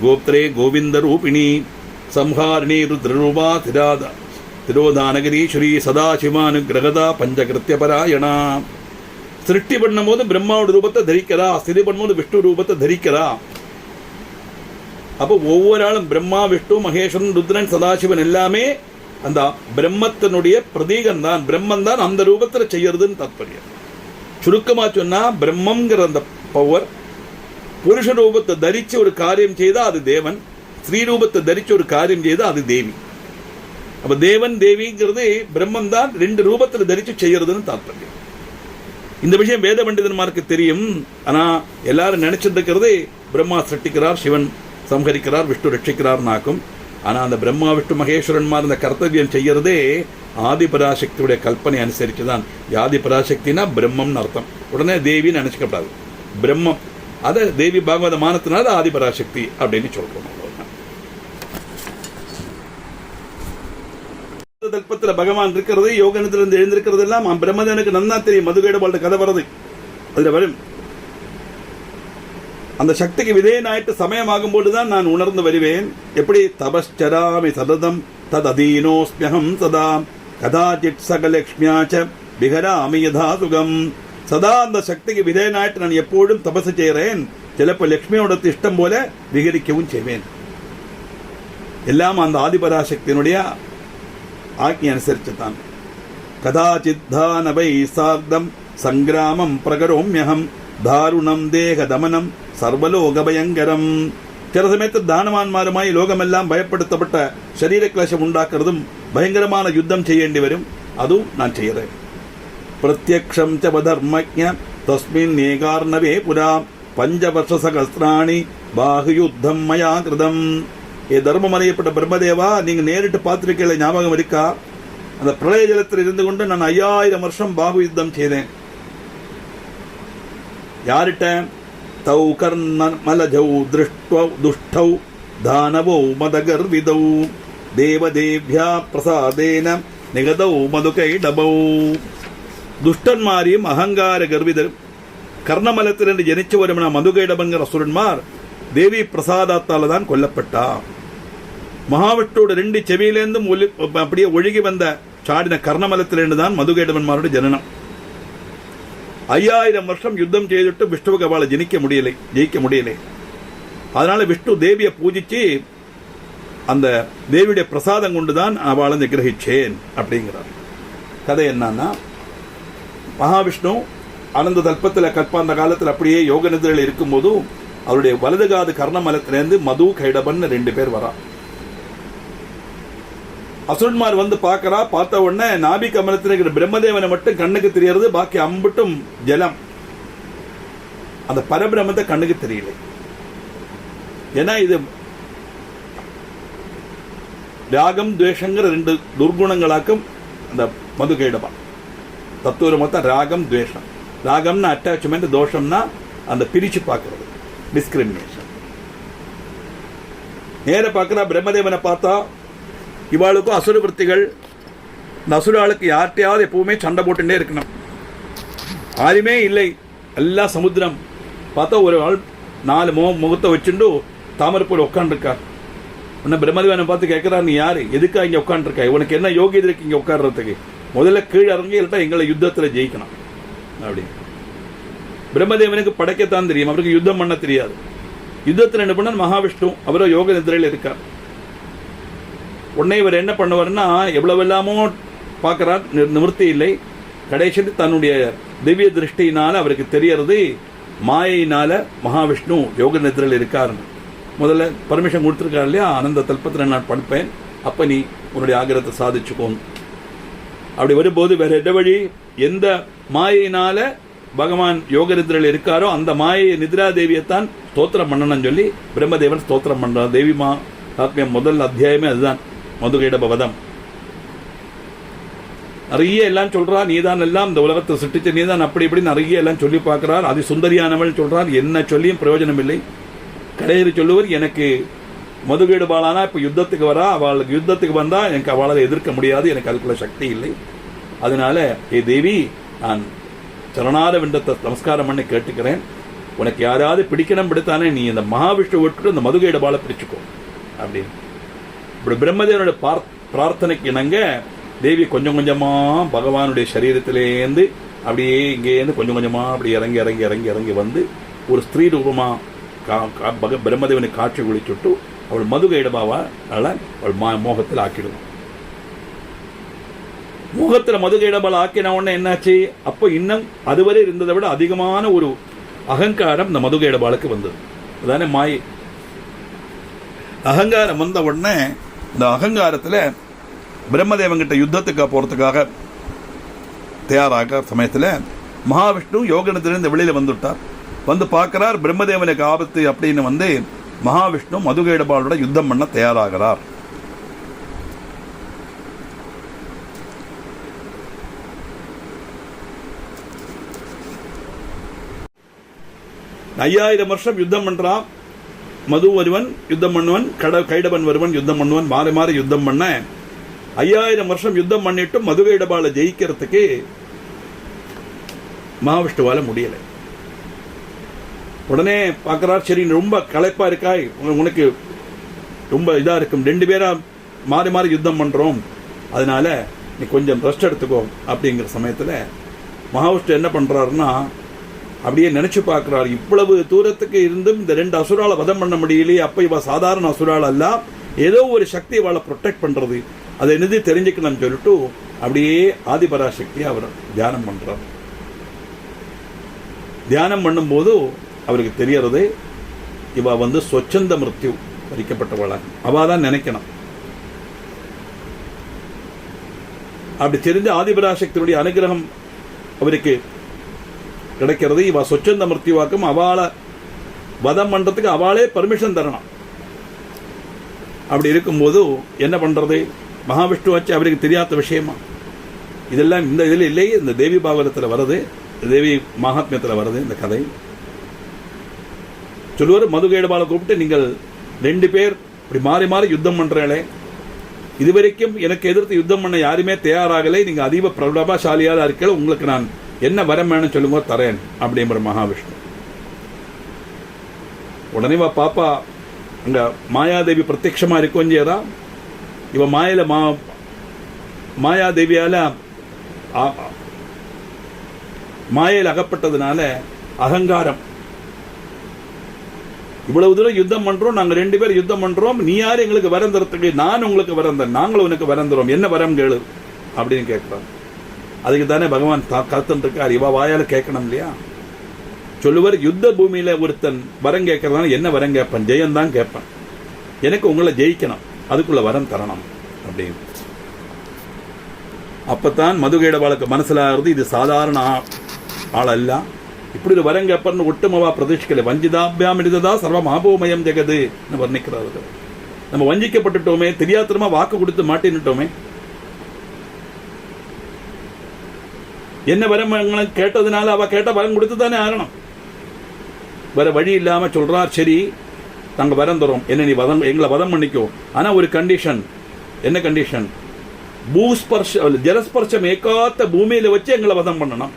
கோப்திரே கோவிந்த ரூபிணி சம்ஹாரிணி ருத்ரரூபா திரோதானகிரி ஸ்ரீ சதாசிவானுகிரகதா பஞ்சகிருத்திய பராயணா. சிருஷ்டி பண்ணும் போது பிரம்மாவோட ரூபத்தை தரிக்கிறா, ஸ்திதி பண்ணும்போது விஷ்ணு ரூபத்தை தரிக்கிறா. அப்போ ஒவ்வொரு ஆளும் பிரம்மா, விஷ்ணு, மகேஸ்வரன், ருத்ரன், சதாசிவன் எல்லாமே அந்த பிரம்மத்தினுடைய பிரதீகம் தான். பிரம்மன் தான் அந்த ரூபத்தில் செய்யறதுன்னு தாற்பயம். சுருக்கமா சொன்னா பிரம்மங்கிற அந்த பவர் புருஷ ரூபத்தை தரிச்சு ஒரு காரியம் செய்தா அது தேவன், ஸ்ரீ ரூபத்தை தரிச்சு ஒரு காரியம் செய்தா அது தேவி. அப்ப தேவன் தேவிங்கிறது பிரம்மன் தான் ரெண்டு ரூபத்தில் தரிச்சு செய்யறதுன்னு தாற்பயம். இந்த விஷயம் வேத பண்டிதன்மாருக்கு தெரியும். ஆனா எல்லாரும் நினைச்சிட்டு இருக்கிறது பிரம்மா சிருஷ்டிக்கிறார், சிவன் சம்ஹரிக்கிறார், விஷ்ணு ரட்சிக்கிறார் நாக்கும். ஆனா அந்த பிரம்மா விஷ்ணு மகேஸ்வரன்மார் இந்த கர்த்தவியம் செய்யறதே ஆதிபராசக்தியுடைய கல்பனை அனுசரிச்சுதான். ஆதிபராசக்தினா பிரம்மம்னு அர்த்தம். உடனே தேவின்னு நினைச்சுக்கப்படாது. பிரம்மம் அதை தேவி பாகவத மானத்தினால ஆதிபராசக்தி அப்படின்னு சொல்றோம். தல்பத்துல பகவான் இருக்கிறது, யோக நிதிலிருந்து எழுந்திருக்கிறது எல்லாம் பிரம்மதேவனுக்கு நன்னா தெரியும். மதுகேடபாள கதை வருது, அதுல வரும். அந்த சக்திக்கு விதேயனாயிட்டு சமயமாகும் போதுதான் நான் உணர்ந்து வருவேன். எப்படி தபஸ்சராமி சததம் தத் அதீனோஸ்மியகம் சதா கதாச்சித் சகலக்ஷ்மியாச்ச விகராமி யதா சுகம். சதா அந்த சக்திக்கு விதேயனாயிட்டு நான் எப்போதும் தபசு செய்கிறேன். சிலப்ப லட்சுமியோட இஷ்டம் போல விகரிக்கவும் செய்வேன். எல்லாம் அந்த ஆதிபராசக்தியினுடைய ஆக்ஞை அனுசரிச்சுதான். கதாச்சித் தானவை சார்த்தம் சங்கிராமம் பிரகரோம்யகம் தாருணம் தேக தமனம் சர்வலோக பயங்கரம். சில சமயத்தில் தானவான்மாருமாய் லோகமெல்லாம் பயப்படுத்தப்பட்ட சரீர கிளேசம் உண்டாக்குறதும் பயங்கரமான யுத்தம் செய்ய வேண்டி வரும். அதுவும் நான் செய்யறேன். பிரத்யக்ஷம் ச வதர்மஜ்ஞ தஸ்மின் ஏகார்ணவே புரா பஞ்சவர்ஷ சகஸ்திராணி பாகுயுத்தம் மயா கிருதம். தர்மம் அறியப்பட்ட பிரம்மதேவா, நீங்க நேரிட்டு பார்த்திருக்கீங்க, ஞாபகம் இருக்கா? அந்த பிரளய ஜலத்தில் இருந்து கொண்டு நான் 5000 வருஷம் பாகு யுத்தம் செய்தேன். யார்கிட்ட? தௌ கர்ணமலஜௌ துஷ்டௌ தானவௌ மதகர்விதௌ தேவதேவ்யா பிரசாதேன நிகதௌ மதுகைடபௌ. துஷ்டன்மாரியும் அகங்கார கர்விதர் கர்ணமலத்திலிருந்து ஜனிச்சு வரும் மதுகைடபங்கிற அசுரன்மார் தேவி பிரசாதத்தால தான் கொல்லப்பட்டா. மகாவிஷ்ணுவோட 2 செவியிலேருந்தும் அப்படியே ஒழுகி வந்த சாடின கர்ணமலத்திலிருந்து தான் மதுகைடவன்மாரோட ஜனனம். 5000 வருஷம் யுத்தம் செய்துட்டு விஷ்ணுவுக்கு அவளை ஜெயிக்க முடியலை. அதனால விஷ்ணு தேவியை பூஜிச்சு அந்த தேவியுடைய பிரசாதம் கொண்டுதான் அவளை நிகிரகிச்சேன் அப்படிங்கிறார். கதை என்னன்னா, மகாவிஷ்ணு அனந்த தல்பத்தில் கற்பாந்த காலத்தில் அப்படியே யோக நிதிரையில் இருக்கும்போது அவருடைய வலதுகாது கர்ணமலத்திலேருந்து மது கைடபன் 2 பேர் வரா. அசுரன்மார் வந்து பார்க்கறா. பார்த்த உடனே நாபி கமலத்தில் இருக்கிற பிரம்மதேவனை மட்டும் கண்ணுக்கு தெரியறது, பாக்கி அம்பட்டும் ஜலம். அந்த பரபிரமத்தை கண்ணுக்கு தெரியல. ஏன்னா இது ராகம் துவேஷங்கிற 2 துர்குணங்களாக்கும் அந்த மது கைடபா. தத்துவ மொத்தம் ராகம் துவேஷம். ராகம்னா அட்டாச்மெண்ட், தோஷம்னா அந்த பிரிச்சு பார்க்கறது, டிஸ்கிரிமினேஷன். நேர பார்க்கிறா பிரம்மதேவனை. பார்த்தா இவாளுக்கும் அசுர விருத்திகள். இந்த அசுராளுக்கு யார்கிட்டையாவது எப்பவுமே சண்டை போட்டுட்டே இருக்கணும். யாருமே இல்லை, எல்லாம் சமுத்திரம். பார்த்தா ஒரு ஆள் 4 முகத்தை வச்சுட்டு தாமரப்பூர் உட்காந்துருக்கார். உன்ன பிரம்மதேவனை பார்த்து கேட்கிறார், நீ யாரு, எதுக்கா இங்க உட்காந்துருக்கா, உனக்கு என்ன யோகியது இருக்கு இங்க உட்காடுறதுக்கு? முதல்ல கீழே இறங்கி இல்லட்டா எங்களை யுத்தத்தில் ஜெயிக்கணும் அப்படின்னு. பிரம்மதேவனுக்கு படைக்கத்தான் தெரியும், அவருக்கு யுத்தம் பண்ண தெரியாது. யுத்தத்தில் என்ன பண்ண மகாவிஷ்ணு அவரோ யோக நிதிரையில் இருக்கார். உடனே இவர் என்ன பண்ணுவார்னா, எவ்வளவெல்லாமோ பார்க்கிறார், நிவர்த்தி இல்லை. கடைசியில் தன்னுடைய திவ்ய திருஷ்டியினால அவருக்கு தெரியறது மாயினால மகாவிஷ்ணு யோக நிதிரையில் இருக்கார். முதல்ல பர்மிஷன் கொடுத்துருக்காரு இல்லையா, அனந்த தல்பத்தில் நான் படிப்பேன், அப்ப நீ உன்னுடைய ஆகிரத்தை சாதிச்சுக்கோன்னு. அப்படி வரும்போது வேற எந்த வழி? எந்த மாயினால பகவான் யோக நிதிரையில் இருக்காரோ அந்த மாயை நிதிரா தேவியைத்தான் ஸ்தோத்திரம் பண்ணணும்னு சொல்லி பிரம்மதேவன் ஸ்தோத்திரம் பண்றார். தேவி ஆத்மியம் முதல் அத்தியாயமே அதுதான், மதுகைடபவதம். நிறைய எல்லாம் சொல்றா, நீதான் எல்லாம் இந்த உலகத்தை சிட்டிச்ச நீதான், அப்படி இப்படி நிறைய எல்லாம் சொல்லி பார்க்கிறார். அது சுந்தரியானவள் சொல்றார், என்ன சொல்லியும் பிரயோஜனம் இல்லை. கடையில் சொல்லுவர், எனக்கு மதுகைடபாலானா இப்ப யுத்தத்துக்கு வரா, அவளுக்கு யுத்தத்துக்கு வந்தா எனக்கு அவளால் எதிர்க்க முடியாது, எனக்கு அதுக்குள்ள சக்தி இல்லை. அதனால ஏ தேவி, நான் சரணார விண்டத்தை நமஸ்காரம் பண்ணி கேட்டுக்கிறேன், உனக்கு யாராவது பிடிக்கணும் பிடித்தானே நீ இந்த மகாவிஷ்ணு விட்டு இந்த மதுகைடபாலை பிடிச்சுக்கோ அப்படின்னு. இப்படி பிரம்மதேவனுடைய பிரார்த்தனைக்கு இணங்க தேவி கொஞ்சம் கொஞ்சமா பகவானுடைய சரீரத்திலேருந்து அப்படியே இங்கேருந்து கொஞ்சம் கொஞ்சமாக அப்படி இறங்கி இறங்கி இறங்கி இறங்கி வந்து ஒரு ஸ்திரீ ரூபமாக பிரம்மதேவனுக்கு காட்சி ஒளிச்சுட்டு அவள் மதுகைடபாவால் அவள் மோகத்தில் ஆக்கிடுவான். மோகத்தில் மதுகைடபால் ஆக்கின உடனே என்னாச்சு? அப்போ இன்னும் அதுவரை இருந்ததை விட அதிகமான ஒரு அகங்காரம் இந்த மதுகைடபாலுக்கு வந்தது. அதானே மாயை. அகங்காரம் வந்த உடனே இந்த அகங்காரத்தில் பிரம்மதேவன்கிட்ட யுத்தத்துக்கு போகிறதுக்காக தயாராக சமயத்தில் மகாவிஷ்ணு யோகனத்திலிருந்து வெளியில் வந்துவிட்டார். வந்து பார்க்கிறார் பிரம்மதேவனுக்கு ஆபத்து அப்படின்னு வந்து மகாவிஷ்ணு மதுகைடபாலோட யுத்தம் பண்ண தயாராகிறார். ஐயாயிரம் வருஷம் யுத்தம் பண்றான். மது வருவன் யுத்தம் பண்ணுவன், கைடபன் வருவன் யுத்தம் பண்ணுவன், மாறி மாறி யுத்தம் பண்ண 5000 வருஷம் யுத்தம் பண்ணிட்டு மதுகைடபால ஜெயிக்கிறதுக்கு மகாவிஷ்ணுவால முடியலை. உடனே பார்க்கிறார், சரி ரொம்ப களைப்பா இருக்காய், உனக்கு ரொம்ப இதா இருக்கும், 2 பேரா மாறி மாறி யுத்தம் பண்றோம், அதனால நீ கொஞ்சம் ரெஸ்ட் எடுத்துக்கோ அப்படிங்கிற சமயத்துல மகாவிஷ்ணு என்ன பண்றாருன்னா அப்படியே நினைச்சு பார்க்கிறார், இவ்வளவு தூரத்துக்கு இருந்தும் இந்த 2 அசுரால வதம் பண்ண முடியலையே, அப்ப இவ சாதாரண அசுரால் அல்ல, ஏதோ ஒரு சக்தி இவளை ப்ரொடெக்ட் பண்றது, அதை நிதி தெரிஞ்சுக்கணும்னு சொல்லிட்டு அப்படியே ஆதிபராசக்தியை அவர் தியானம் பண்றார். தியானம் பண்ணும்போது அவருக்கு தெரியறது இவ வந்து சொச்சந்த மிருத்யு வரிக்கப்பட்டவள அவாதான் நினைக்கணும். அப்படி தெரிஞ்ச ஆதிபராசக்தியுடைய அனுகிரகம் அவருக்கு கிடைக்கிறது. இவ சொச்சந்த மிருத்யுவாக்கும் அவளை வதம் பண்றதுக்கு அவளே பர்மிஷன் தரணும். அப்படி இருக்கும்போது என்ன பண்றது? மகாவிஷ்ணு வச்சு அவருக்கு தெரியாத விஷயமா? இதெல்லாம் இந்த இதில் இல்லையே, இந்த தேவி பாகவதத்தில் வருது, தேவி மகாத்மியத்தில் வருது இந்த கதை. சொல்லுவார், மதுகைடபாலை கூப்பிட்டு நீங்கள் 2 பேர் இப்படி மாறி மாறி யுத்தம் பண்றீங்களே, இதுவரைக்கும் எனக்கு எதிர்த்து யுத்தம் பண்ண யாருமே தயாராகலை, நீங்க அதிக பிரபலசாலியாக இருக்கீங்க, உங்களுக்கு நான் என்ன வரம் வேணும்னு சொல்லுங்க தரேன் அப்படிங்கிற மகாவிஷ்ணு. உடனே பாப்பா அங்க மாயாதேவி பிரத்யட்சமா இருக்கும் செய்யறா. இவ மாயில மாயாதேவியால மாயையில் அகப்பட்டதுனால அகங்காரம், இவ்வளவு தூரம் யுத்தம் பண்றோம், நாங்க 2 பேர் யுத்தம் பண்றோம், நீ யாரு எங்களுக்கு வரம் தரத்துக்கு? நான் உங்களுக்கு வரம் தரேன், நாங்களும் உனக்கு வரம் தரோம், என்ன வரம் கேளு அப்படின்னு கேட்கிறான். அதுக்கு தானே பகவான் கருத்தன் இருக்கார், இவ வாயால கேட்கணும் இல்லையா? சொல்லுவார், யுத்த பூமியில ஒருத்தன் வரம் கேட்கறதான என்ன வரம் கேட்பேன்? ஜெயந்தான் கேட்பேன், எனக்கு உங்களை ஜெயிக்கணும், அதுக்குள்ள வரம் தரணும் அப்படின்னு. அப்பத்தான் மதுகைடபாலுக்கு மனசுல ஆகுது, இது சாதாரண ஆள் அல்ல, இப்படி ஒரு வரம் கேட்பன்னு ஒட்டுமவா பிரதீட்சிக்கல. வஞ்சிதாபியாம் இருந்ததா சர்வ மகாபூமயம் ஜெகது வர்ணிக்கிறார்கள். நம்ம வஞ்சிக்கப்பட்டுட்டோமே, தெரியாதனமா வாக்கு கொடுத்து மாட்டின்னுட்டோமே, என்ன வரம் கேட்டதுனால அவ கேட்ட வரம் கொடுத்து தானே ஆகணும். வேற வழி இல்லாம சொல்றார், சரி நாங்க வரம் தரோம், என்ன நீ எங்களை வதம் பண்ணிக்கோ, ஆனா ஒரு கண்டிஷன். என்ன கண்டிஷன்? ஜலஸ்பர்ஷம் ஏக்காத்த பூமியில வச்சு எங்களை வதம் பண்ணணும்.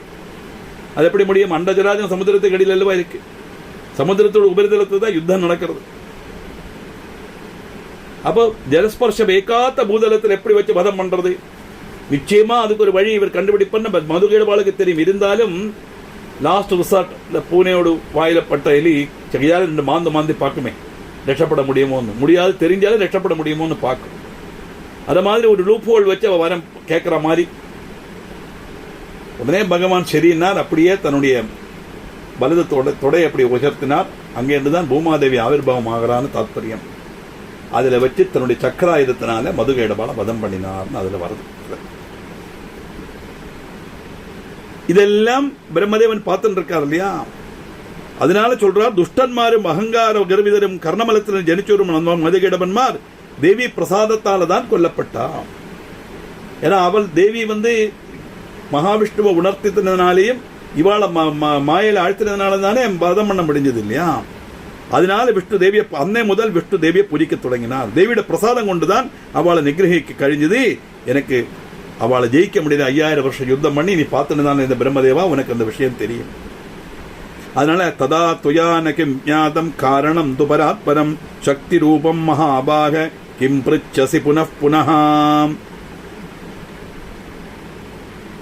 அது எப்படி முடியும்? அண்டஜராஜம் சமுதிரத்துக்கு அடியில் அல்லவா இருக்கு, சமுதிரத்தோட உபரிதலத்துல தான் யுத்தம் நடக்கிறது. அப்போ ஜலஸ்பர்ஷம் ஏக்காத்த பூதலத்தில் எப்படி வச்சு வதம் பண்றது? நிச்சயமா அதுக்கு ஒரு வழி இவர் கண்டுபிடிப்பன்னு மதுகைடபாலுக்கு தெரியும். இருந்தாலும் லாஸ்ட் ரிசார்ட் இந்த பூனையோடு வாயில பட்ட எலி சரியால 2 மாந்தி பார்க்குமே, ரட்சப்பட முடியுமோன்னு. முடியாது, தெரிஞ்சாலும் ரட்சப்பட முடியுமோன்னு பார்க்கும். அத மாதிரி ஒரு லூப் ஹோல் வச்சு அவ வரம் கேட்கிற மாதிரி. உடனே பகவான் சரியினார், அப்படியே தன்னுடைய வலது தொடை அப்படி உயர்த்தினார். அங்கே இருந்துதான் பூமாதேவி ஆவிர்வாவம் ஆகிறான்னு தாத்பரியம். அதுல வச்சு தன்னுடைய சக்கராயுதத்தினால மதுகைடபால வதம் பண்ணினார்னு அதுல வருது. இதெல்லாம் பிரம்மதேவன் பார்த்துட்டு இருக்கார் இல்லையா? அதனால சொல்றார், துஷ்டன்மாரும் அகங்கார கர்விதரும் கர்ணமலத்திலும் ஜனிச்சோரும் மதுகைடபன்மார் தேவி பிரசாதத்தால தான் கொல்லப்பட்டா. ஏன்னா அவள் தேவி வந்து மகாவிஷ்ணுவை உணர்த்தினாலேயும் இவாளை மாயில ஆழ்த்தினதுனால தானே வதம் பண்ண முடிஞ்சது இல்லையா? அதனால விஷ்ணு தேவியை அன்னை முதல் விஷ்ணு தேவியை பூஜிக்க தொடங்கினார். தேவியோட பிரசாதம் கொண்டுதான் அவளை நிகிரகிக்க கழிஞ்சது. எனக்கு அவளை ஜெயிக்க முடியல, 5000 வருஷம் யுத்தம் பண்ணி நீ பார்த்துன்னு தான் இந்த பிரம்மதேவா, உனக்கு அந்த விஷயம் தெரியும். அதனால ததா துயான கிம் ஞாதம் காரணம் துபராத்பரம் சக்தி ரூபம் மகாபாக கிம் பிருச்சசி புனః புனஹ.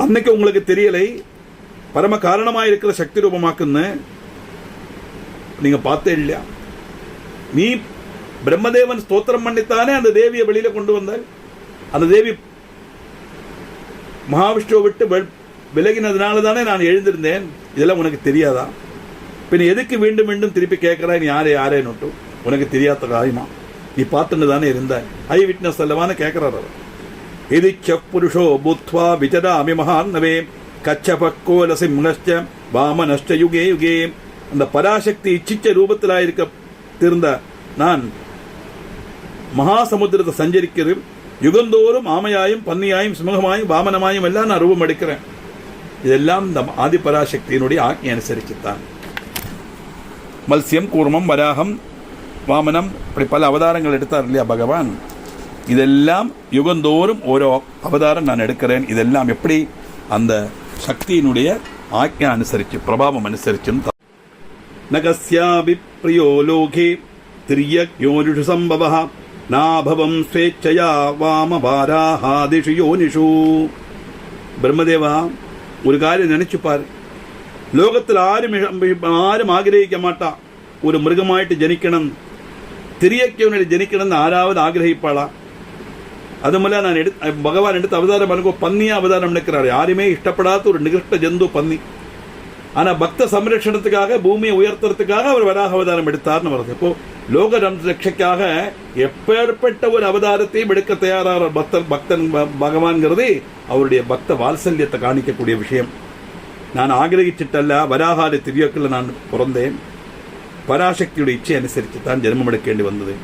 அன்னைக்கு உங்களுக்கு தெரியலை, பரம காரணமாக இருக்கிற சக்தி ரூபமாக்குன்னு நீங்க பார்த்தே இல்லையா? நீ பிரம்மதேவன் ஸ்தோத்திரம் பண்ணித்தானே அந்த தேவியை வெளியில கொண்டு வந்தாள். அந்த தேவி மகாவிஷ்ணுவை விட்டு விலகினதுனால தானே நான் எழுந்திருந்தேன். இதெல்லாம் உனக்கு தெரியாதா? பின் எதுக்கு மீண்டும் மீண்டும் திருப்பி கேட்கிறாய்? நீ யாரே நோட்டும் உனக்கு தெரியாத காரியமா? நீ பார்த்துட்டு தானே இருந்த, ஐ விட்னஸ் அல்லவான்னு கேட்கிறார் அவர். இது புருஷோ புத்வா விஜராமி மகான்னவே கச்சபக்கோல சிம்ஹஸ்ச வாமனஷ்ட யுகே யுகே. அந்த பராசக்தி இச்சிச்ச ரூபத்தில் இருக்க திருந்த நான் மகாசமுத்திரத்தை சஞ்சரிக்கிறது. யுகந்தோறும் ஆமையாயும் பன்னியாயும் சிம்மகமாயும் வாமனமாயும் எல்லாம் நான் ரூபம் எடுக்கிறேன். இதெல்லாம் இந்த ஆதி பராசக்தியினுடைய ஆக்ஞை அனுசரிச்சுத்தான். மத்ஸ்யம், கூர்மம், வராகம், வாமனம், இப்படி பல அவதாரங்கள் எடுத்தார் இல்லையா பகவான். இதெல்லாம் யுகந்தோறும் ஓரோ அவதாரம் நான் எடுக்கிறேன். இதெல்லாம் எப்படி? அந்த சக்தியினுடைய ஆக்ஞை அனுசரிச்சு, பிரபாவம் அனுசரிச்சு. நகஸ்யாபி பிரியோ லோகே திரியக்யோனிஷு சம்பவः நாபவம் ஸ்வேச்சயா வாம வாராஹாதிஷு யோனிஷு. பிரம்மதேவா, ஒரு காரியம் நினைச்சுப்பார். லோகத்தில் ஆரும் ஆகிரகிக்க மாட்டா ஒரு மிருகமாயிட்டு ஜனிக்கணும், திரியக்கியவனில் ஜனிக்கணும்னு ஆறாவது ஆகிரகிப்பாளா? அது மூலம் நான் பகவான் எடுத்து அவதாரம் பண்ணுங்க பன்னியா அவதாரம் நிற்கிறார். யாருமே இஷ்டப்படாத ஒரு நிகிருஷ்ட ஜந்து பன்னி. ஆனா பக்த சம்ரட்சணத்துக்காக, பூமியை உயர்த்துறதுக்காக அவர் வராக அவதாரம் எடுத்தார்னு வருது. இப்போ லோக ரட்சைக்காக எப்பேற்பட்ட ஒரு அவதாரத்தையும் எடுக்க தயாரான பக்தன் பகவான்கிறது அவருடைய பக்த வாத்சல்யத்தை காணிக்கக்கூடிய விஷயம். நான் ஆகிரகிச்சிட்டல்ல, வராகாத திவ்யக்குள்ள நான் பிறந்தேன். பராசக்தியுடைய இச்சை அனுசரித்து தான் ஜென்மம் எடுக்க வேண்டி வந்தது.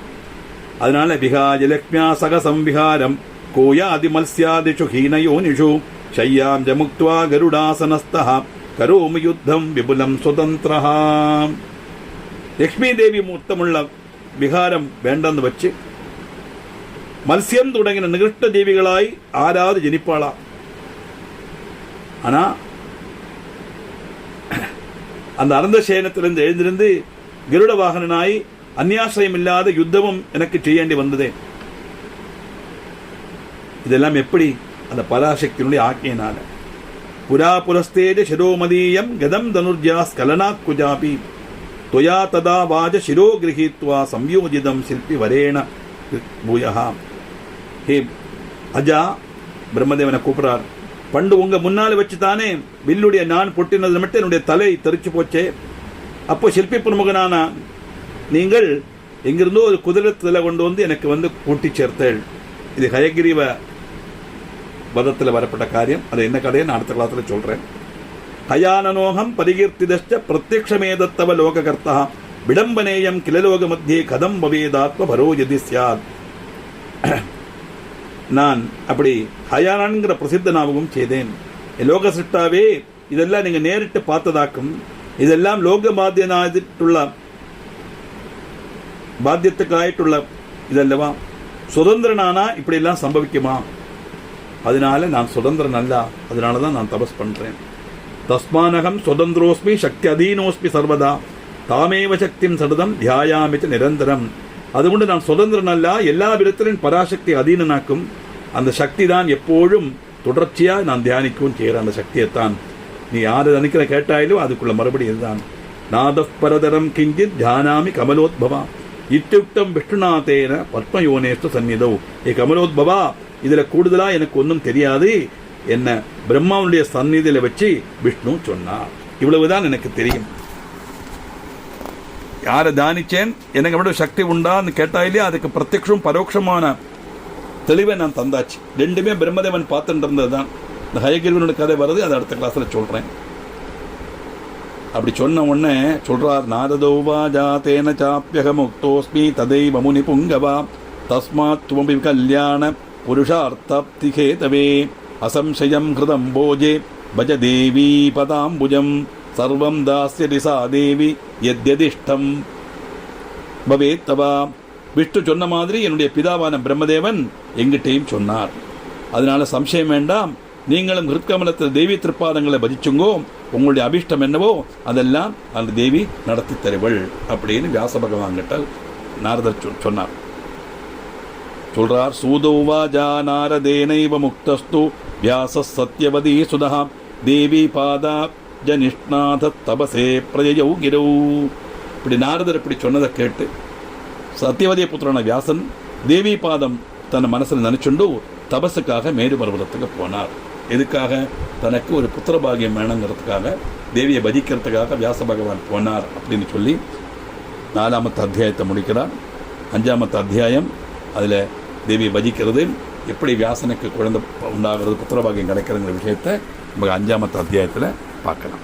அதனால விகாய லக்ஷ்மியா சக சம்விஹாரம் கோயாதி மத்ஸ்யாதிஷு ஹீனயோனிஷு ஷய்யாம் ஜமுக்த்வா கருடாசனஸ்தஹ கரோமி யுத்தம் விபுலம் சுதந்திரஹா. லக்ஷ்மி தேவி முத்தமுள்ள விகாரம் வேണ്ടെന്ന് வச்சு மத்ஸ்யம் தொடங்கின நிகிருஷ்ட தேவிகளாய் ஆறாவது ஜனிப்பாளா. ஆனா அந்த அனந்த சேனத்திலிருந்து எழுந்திருந்து கருட வாகனாய் அந்நியாசிரியம் இல்லாத யுத்தமும் எனக்கு செய்யேண்டி வந்ததே. இதெல்லாம் எப்படி? அந்த பராசக்தியினுடைய ஆக்கியனால. புரா புரஸ்தேஜ சிரோமதீயம் கதம் தனுர்ஜா ஸ்கலனா குஜாபி தொயா ததா வாஜ சிரோ கிரகித்வா சம்யோஜிதம் சிற்பி வரேண பூயஹா. ஹே அஜா, பிரம்மதேவனை கூப்பிடுறார். பண்டு உங்க முன்னால வச்சு தானே வில்லுடைய நான் பொட்டினது மட்டும் என்னுடைய தலை தெரிச்சு போச்சே. அப்போ சிற்பி பிரமுகனான நீங்கள் எங்கிருந்தோ ஒரு குதிரத்துல கொண்டு வந்து எனக்கு வந்து கூட்டி சேர்த்தேள். இது ஹயகிரீவ வதத்தில் வரப்பட்ட காரியம். அது என்ன கதையை நான் அடுத்த கிளாஸ்ல சொல்றேன். ஹயானனோகம் பரிகீர்த்திதஷ்ட பிரத்யக்ஷமேதத்தவ லோககர்த்தா விடம்பனேயம் கிளலோக மத்தியே கதம் பவேதாத்ம பரோஜதி சியாத். நான் அப்படி ஹயானங்கிற பிரசித்த ஞாபகம் செய்தேன். லோக சிட்டாவே, இதெல்லாம் நீங்க நேரிட்டு பார்த்ததாக்கும். இதெல்லாம் லோக பாத்தியத்துக்காയിട്ടുള്ള இதல்லவா. சுதந்திரனானா இப்படி எல்லாம் சம்பவிக்குமா? அதனால நான் சுதந்திரன் அல்ல. அதனாலதான் நான் தபஸ் பண்றேன். தஸ்மானகம் சுதந்திரோஸ்மி சக்தி அதீனோஸ்மி சர்வதா தாமேவ சக்திம் சடுதம் தியாயாமிச்ச நிரந்தரம். அதுகொண்டு நான் சுதந்திரன் அல்ல, எல்லா விதத்திலும் பராசக்தி அதீனனாக்கும். அந்த சக்தி தான் எப்போதும் தொடர்ச்சியா நான் தியானிக்கவும் செய்யற அந்த சக்தியைத்தான். நீ யாரு நினைக்கிற கேட்டாயிலும் அதுக்குள்ள மறுபடி இதுதான். நாதப் பரதரம் கிஞ்சித் தியானாமி கமலோத்பவா இத்தியுக்தம் விஷ்ணுநாதேன பத்மயோனேஸ்து சந்நிதௌ. கமலோத்பவா, இதுல கூடுதலா எனக்கு ஒன்றும் தெரியாது. என்ன பிரம்மாவுடைய சந்நிதியில வச்சு விஷ்ணு சொன்னார். இவ்வளவுதான் எனக்கு தெரியும். யாரை தானிச்சேன், எனக்கு எவ்வளவு சக்தி உண்டான்னு கேட்டாயிலே அதுக்கு பிரத்யக்ஷம் பரோட்சமான தெளிவை நான் தந்தாச்சு. ரெண்டுமே பிரம்மதேவன் பார்த்துட்டு இருந்ததுதான். இந்த ஹயகிரிவனுடைய கதை வருது, அதை அடுத்த கிளாஸ்ல சொல்றேன். அப்படி சொன்ன உடனே சொல்றார், நாரதோவா ஜாதேன சாப்பியக முக்தோஸ்மி ததைவ முனி புங்கவா தஸ்மாத் துவம்பி கல்யாண புருஷார்த்தப்திகேதவே அசம்சயம் கிருதம் போஜே பஜ தேவி பதாம்புஜம் சர்வம் தாஸ்யதி சா தேவி யத்யதிஷ்டம் பவேத்தவா. விஷ்ணு சொன்ன மாதிரி என்னுடைய பிதாவான பிரம்மதேவன் எங்கிட்டையும் சொன்னார். அதனால சம்சயம் வேண்டாம், நீங்களும் ஹிருத்கமலத்தில் தேவி திருப்பாதங்களை பஜிச்சுங்கோ. உங்களுடைய அபிஷ்டம் என்னவோ அதெல்லாம் அந்த தேவி நடத்தி தருவள் அப்படின்னு வியாச பகவான் கிட்ட நாரதர் சொன்னார். சொல்றார், சூதோவாஜா நாரதேனைவ முக்தஸ்து வியாச சத்யவதி சுதா தேவி பாதா ஜனிஷ்நாத தபசே பிரஜயௌ கிரௌ. இப்படி நாரதர் இப்படி சொன்னதை கேட்டு சத்தியவதிய புத்திரன வியாசன் தேவி பாதம் தன் மனசில் நினைச்சுண்டு தபஸுக்காக மேரு பர்வதத்துக்கு போனார். எதுக்காக? தனக்கு ஒரு புத்திர பாகியம் வேணுங்கிறதுக்காக, தேவியை பஜிக்கிறதுக்காக வியாச பகவான் போனார் அப்படின்னு சொல்லி 4ஆம் அத்தியாயத்தை முடிக்கிறார். 5ஆம் அத்தியாயம் அதில் தேவியை பஜிக்கிறது, எப்படி வியாசனுக்கு குழந்தை உண்டாகிறது, புத்திர பாகியம் கிடைக்கிறதுங்கிற விஷயத்தை நம்ம 5ஆம் அத்தியாயத்தில் பார்க்கலாம்.